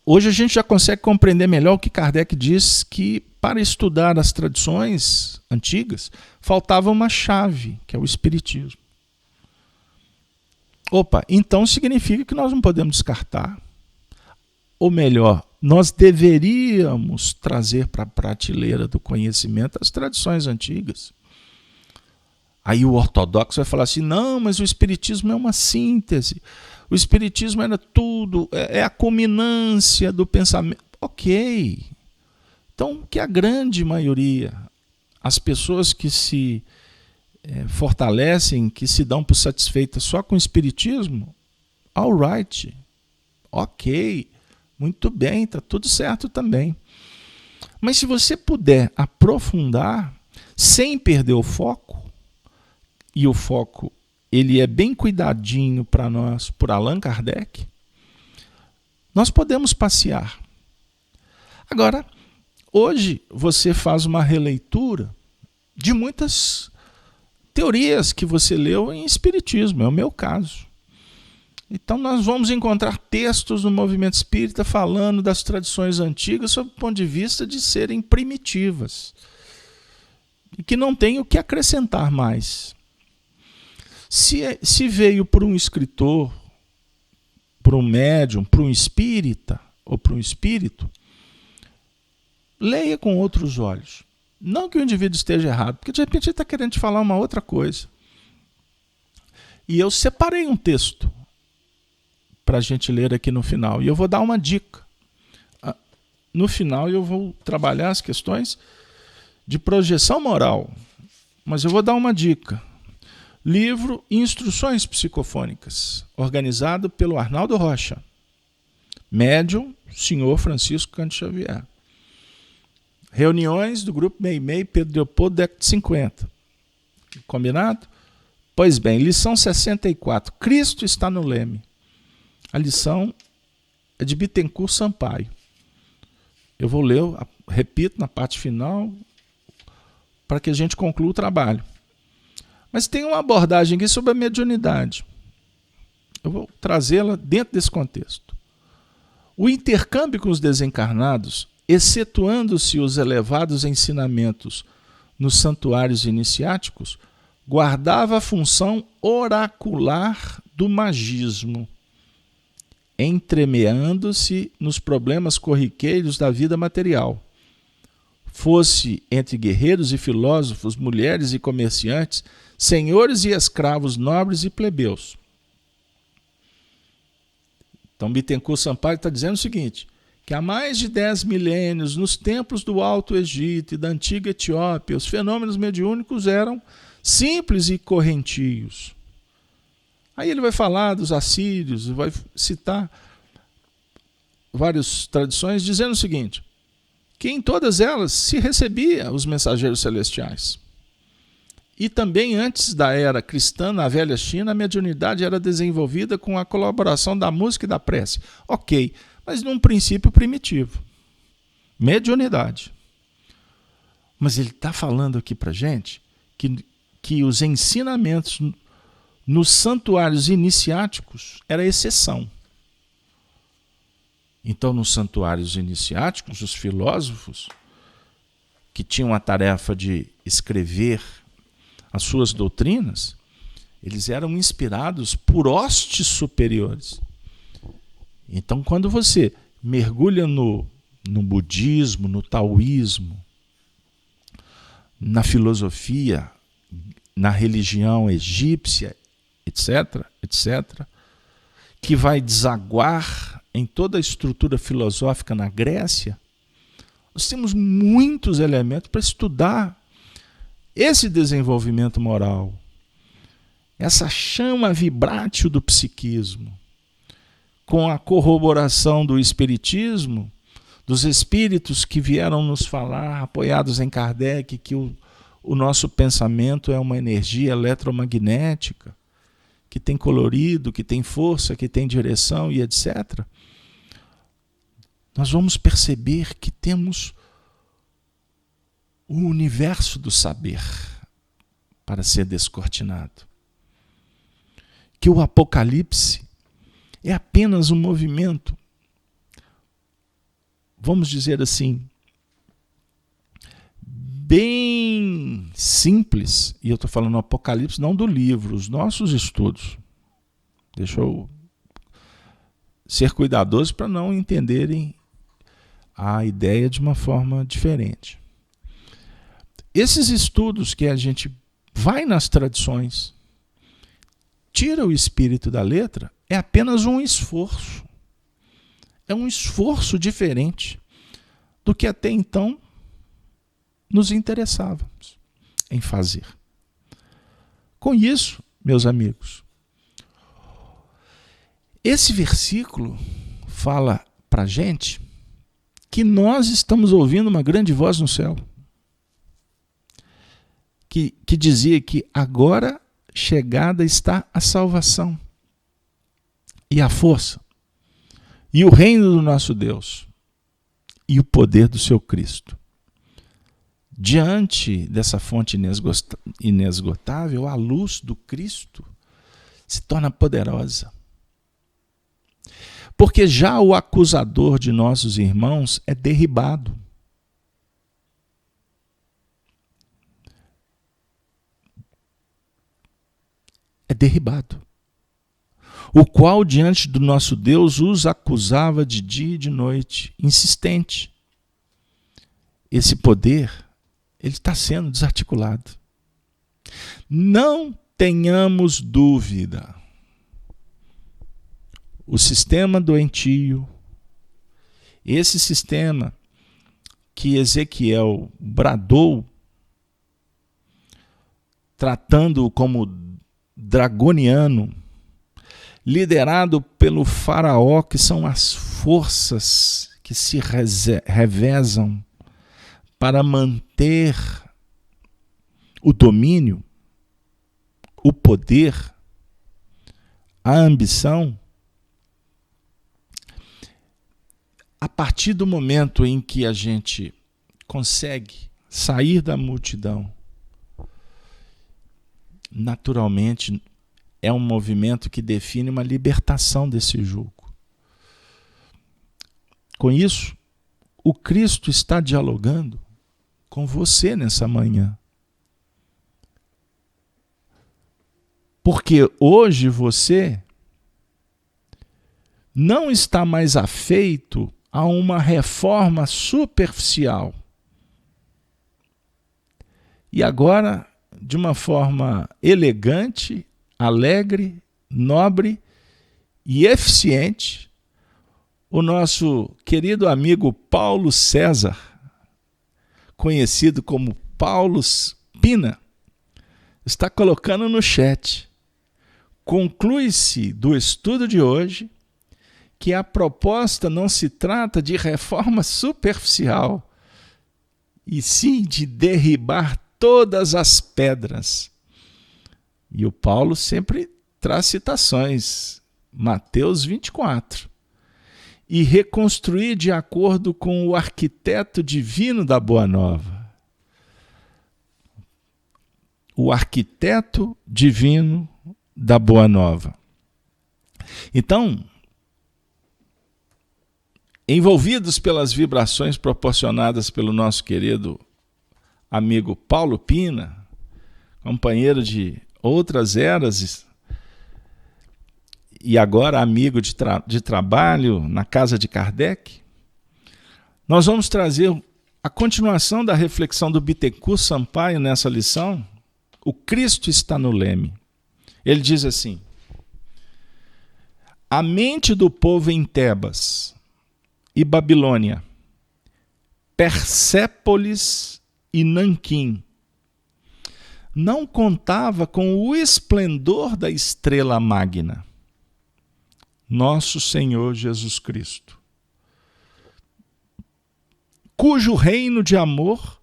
Hoje a gente já consegue compreender melhor o que Kardec diz, que para estudar as tradições antigas, faltava uma chave, que é o Espiritismo. Opa, então significa que nós não podemos descartar. Ou melhor, nós deveríamos trazer para a prateleira do conhecimento as tradições antigas. Aí o ortodoxo vai falar assim, não, mas o Espiritismo é uma síntese. O Espiritismo era tudo, é a culminância do pensamento. Ok. Então, que a grande maioria, as pessoas que se fortalecem, que se dão por satisfeitas só com o Espiritismo, all right, ok, muito bem, está tudo certo também. Mas se você puder aprofundar, sem perder o foco, e o foco ele é bem cuidadinho para nós por Allan Kardec, nós podemos passear. Agora, hoje você faz uma releitura de muitas teorias que você leu em Espiritismo, é o meu caso. Então nós vamos encontrar textos no movimento espírita falando das tradições antigas sob o ponto de vista de serem primitivas e que não tem o que acrescentar mais. Se veio por um escritor, por um médium, por um espírita ou por um espírito, leia com outros olhos. Não que o indivíduo esteja errado, porque de repente ele está querendo te falar uma outra coisa. E eu separei um texto para a gente ler aqui no final. E eu vou dar uma dica. No final eu vou trabalhar as questões de projeção moral. Mas eu vou dar uma dica. Livro Instruções Psicofônicas, organizado pelo Arnaldo Rocha. Médium, Sr. Francisco Cândido Xavier. Reuniões do Grupo Meimei, Pedro Leopoldo, década de 50. Combinado? Pois bem, lição 64. Cristo está no leme. A lição é de Bittencourt Sampaio. Eu vou ler, repito, na parte final, para que a gente conclua o trabalho. Mas tem uma abordagem aqui sobre a mediunidade. Eu vou trazê-la dentro desse contexto. O intercâmbio com os desencarnados, excetuando-se os elevados ensinamentos nos santuários iniciáticos, guardava a função oracular do magismo, entremeando-se nos problemas corriqueiros da vida material. Fosse entre guerreiros e filósofos, mulheres e comerciantes, senhores e escravos, nobres e plebeus. Então Bittencourt Sampaio está dizendo o seguinte, que há mais de 10 milênios, nos templos do Alto Egito e da antiga Etiópia, os fenômenos mediúnicos eram simples e correntios. Aí ele vai falar dos assírios, vai citar várias tradições, dizendo o seguinte, que em todas elas se recebia os mensageiros celestiais. E também antes da era cristã, na velha China, a mediunidade era desenvolvida com a colaboração da música e da prece. Ok, mas num princípio primitivo. Mediunidade. Mas ele está falando aqui para a gente que os ensinamentos nos santuários iniciáticos era exceção. Então, nos santuários iniciáticos, os filósofos, que tinham a tarefa de escrever as suas doutrinas, eles eram inspirados por hostes superiores. Então, quando você mergulha no budismo, no taoísmo, na filosofia, na religião egípcia, etc., que vai desaguar em toda a estrutura filosófica na Grécia, nós temos muitos elementos para estudar esse desenvolvimento moral, essa chama vibrátil do psiquismo, com a corroboração do espiritismo, dos espíritos que vieram nos falar, apoiados em Kardec, que o nosso pensamento é uma energia eletromagnética, que tem colorido, que tem força, que tem direção e etc. Nós vamos perceber que temos o universo do saber para ser descortinado. Que o Apocalipse é apenas um movimento, vamos dizer assim, bem simples, e eu estou falando Apocalipse não do livro, os nossos estudos. Deixa eu ser cuidadoso para não entenderem a ideia de uma forma diferente. Esses estudos que a gente vai nas tradições, tira o espírito da letra, é apenas um esforço. É um esforço diferente do que até então nos interessávamos em fazer. Com isso, meus amigos, esse versículo fala para a gente que nós estamos ouvindo uma grande voz no céu, que dizia que agora chegada está a salvação e a força e o reino do nosso Deus e o poder do seu Cristo. Diante dessa fonte inesgotável, a luz do Cristo se torna poderosa. Porque já o acusador de nossos irmãos é derribado. É derribado. O qual diante do nosso Deus os acusava de dia e de noite, insistente. Esse poder, ele está sendo desarticulado. Não tenhamos dúvida. O sistema doentio, esse sistema que Ezequiel bradou, tratando-o como dragoniano, liderado pelo faraó, que são as forças que se revezam para manter o domínio, o poder, a ambição. A partir do momento em que a gente consegue sair da multidão, naturalmente é um movimento que define uma libertação desse jugo. Com isso, o Cristo está dialogando com você nessa manhã. Porque hoje você não está mais afeito a uma reforma superficial. E agora, de uma forma elegante, alegre, nobre e eficiente, o nosso querido amigo Paulo César, conhecido como Paulo Pina, está colocando no chat. Conclui-se do estudo de hoje que a proposta não se trata de reforma superficial, e sim de derribar todas as pedras. E o Paulo sempre traz citações, Mateus 24, e reconstruir de acordo com o arquiteto divino da Boa Nova. O arquiteto divino da Boa Nova. Então, envolvidos pelas vibrações proporcionadas pelo nosso querido amigo Paulo Pina, companheiro de outras eras e agora amigo de trabalho na casa de Kardec, nós vamos trazer a continuação da reflexão do Bittencourt Sampaio nessa lição. O Cristo está no leme. Ele diz assim: a mente do povo em Tebas e Babilônia, Persépolis e Nanquim, não contava com o esplendor da estrela magna, nosso Senhor Jesus Cristo, cujo reino de amor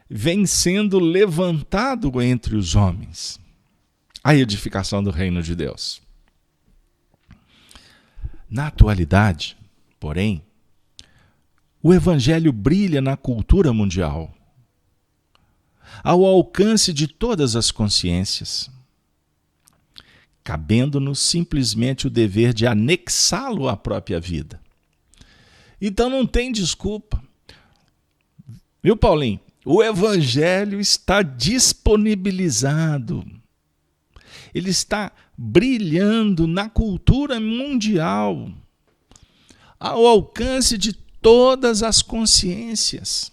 vem sendo levantado entre os homens. A edificação do reino de Deus. Na atualidade, porém, o Evangelho brilha na cultura mundial, ao alcance de todas as consciências, cabendo-nos simplesmente o dever de anexá-lo à própria vida. Então não tem desculpa. Viu, Paulinho? O Evangelho está disponibilizado. Ele está brilhando na cultura mundial, ao alcance de todas as consciências.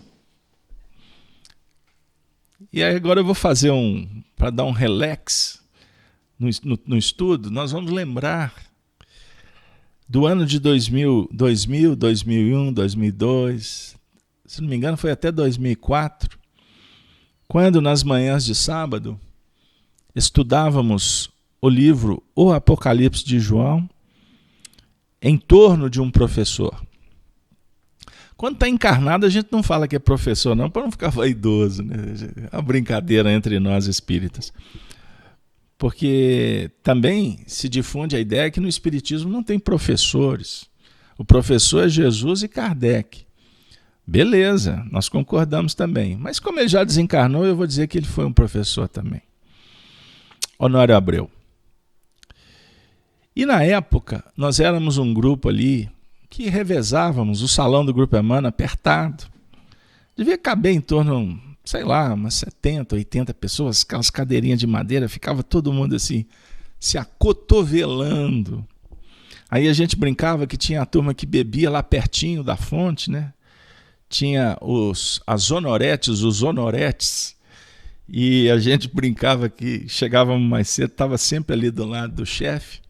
E aí agora eu vou fazer para dar um relax no estudo, nós vamos lembrar do ano de 2000, 2001, 2002, se não me engano foi até 2004, quando nas manhãs de sábado estudávamos o livro O Apocalipse de João em torno de um professor. Quando está encarnado, a gente não fala que é professor, não, para não ficar vaidoso, né? É uma brincadeira entre nós espíritas. Porque também se difunde a ideia que no Espiritismo não tem professores. O professor é Jesus e Kardec. Beleza, nós concordamos também. Mas como ele já desencarnou, eu vou dizer que ele foi um professor também. Honório Abreu. E na época, nós éramos um grupo ali que revezávamos, o salão do Grupo Emmanuel apertado. Devia caber em torno, sei lá, umas 70, 80 pessoas, aquelas cadeirinhas de madeira, ficava todo mundo assim, se acotovelando. Aí a gente brincava que tinha a turma que bebia lá pertinho da fonte, né? Tinha as honoretes, os honoretes, e a gente brincava que chegávamos mais cedo, estava sempre ali do lado do chefe.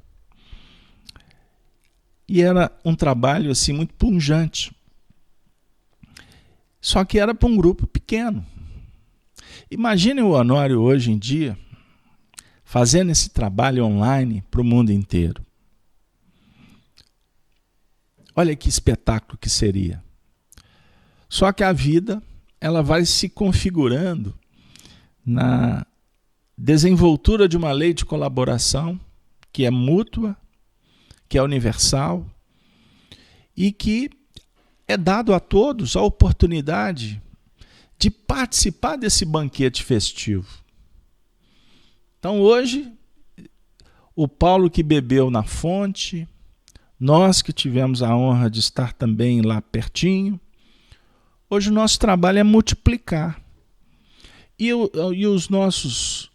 E era um trabalho assim muito pungente. Só que era para um grupo pequeno. Imagine o Honório hoje em dia fazendo esse trabalho online para o mundo inteiro. Olha que espetáculo que seria. Só que a vida, ela vai se configurando na desenvoltura de uma lei de colaboração que é mútua, que é universal e que é dado a todos a oportunidade de participar desse banquete festivo. Então hoje, o Paulo que bebeu na fonte, nós que tivemos a honra de estar também lá pertinho, hoje o nosso trabalho é multiplicar. E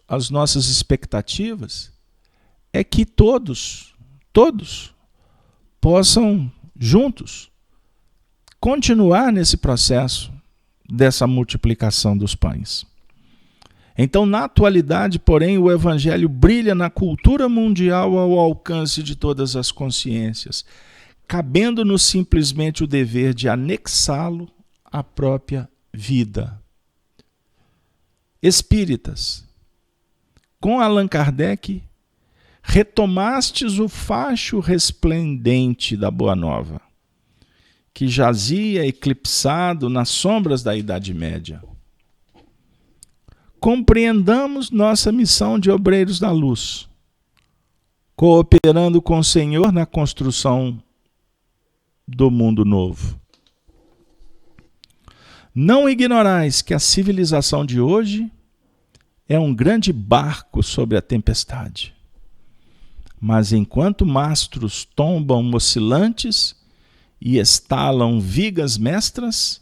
as nossas expectativas é que todos possam juntos continuar nesse processo dessa multiplicação dos pães. Então, na atualidade, porém, o Evangelho brilha na cultura mundial ao alcance de todas as consciências, cabendo-nos simplesmente o dever de anexá-lo à própria vida. Espíritas, com Allan Kardec, retomastes o facho resplendente da Boa Nova, que jazia eclipsado nas sombras da Idade Média. Compreendamos nossa missão de obreiros da luz, cooperando com o Senhor na construção do mundo novo. Não ignorais que a civilização de hoje é um grande barco sobre a tempestade. Mas enquanto mastros tombam oscilantes e estalam vigas mestras,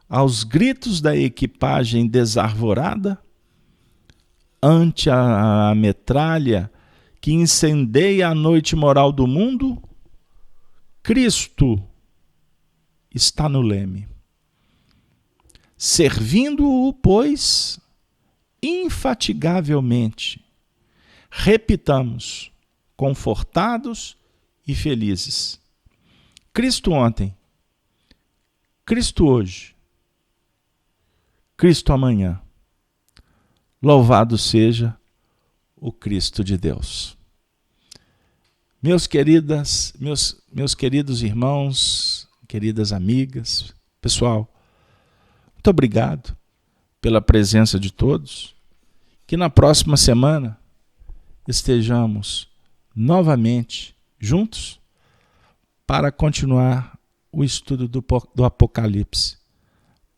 aos gritos da equipagem desarvorada, ante a metralha que incendeia a noite moral do mundo, Cristo está no leme. Servindo-o, pois, infatigavelmente, repitamos, confortados e felizes. Cristo ontem, Cristo hoje, Cristo amanhã. Louvado seja o Cristo de Deus. Meus queridos irmãos, queridas amigas, pessoal, muito obrigado pela presença de todos. Que na próxima semana estejamos novamente juntos para continuar o estudo do Apocalipse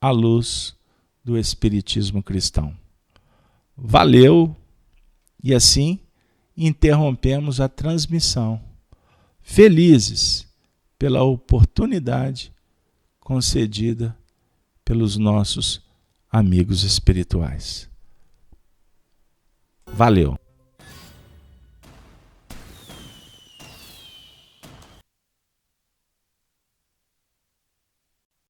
à luz do Espiritismo cristão. Valeu! E assim interrompemos a transmissão, felizes pela oportunidade concedida pelos nossos amigos espirituais. Valeu!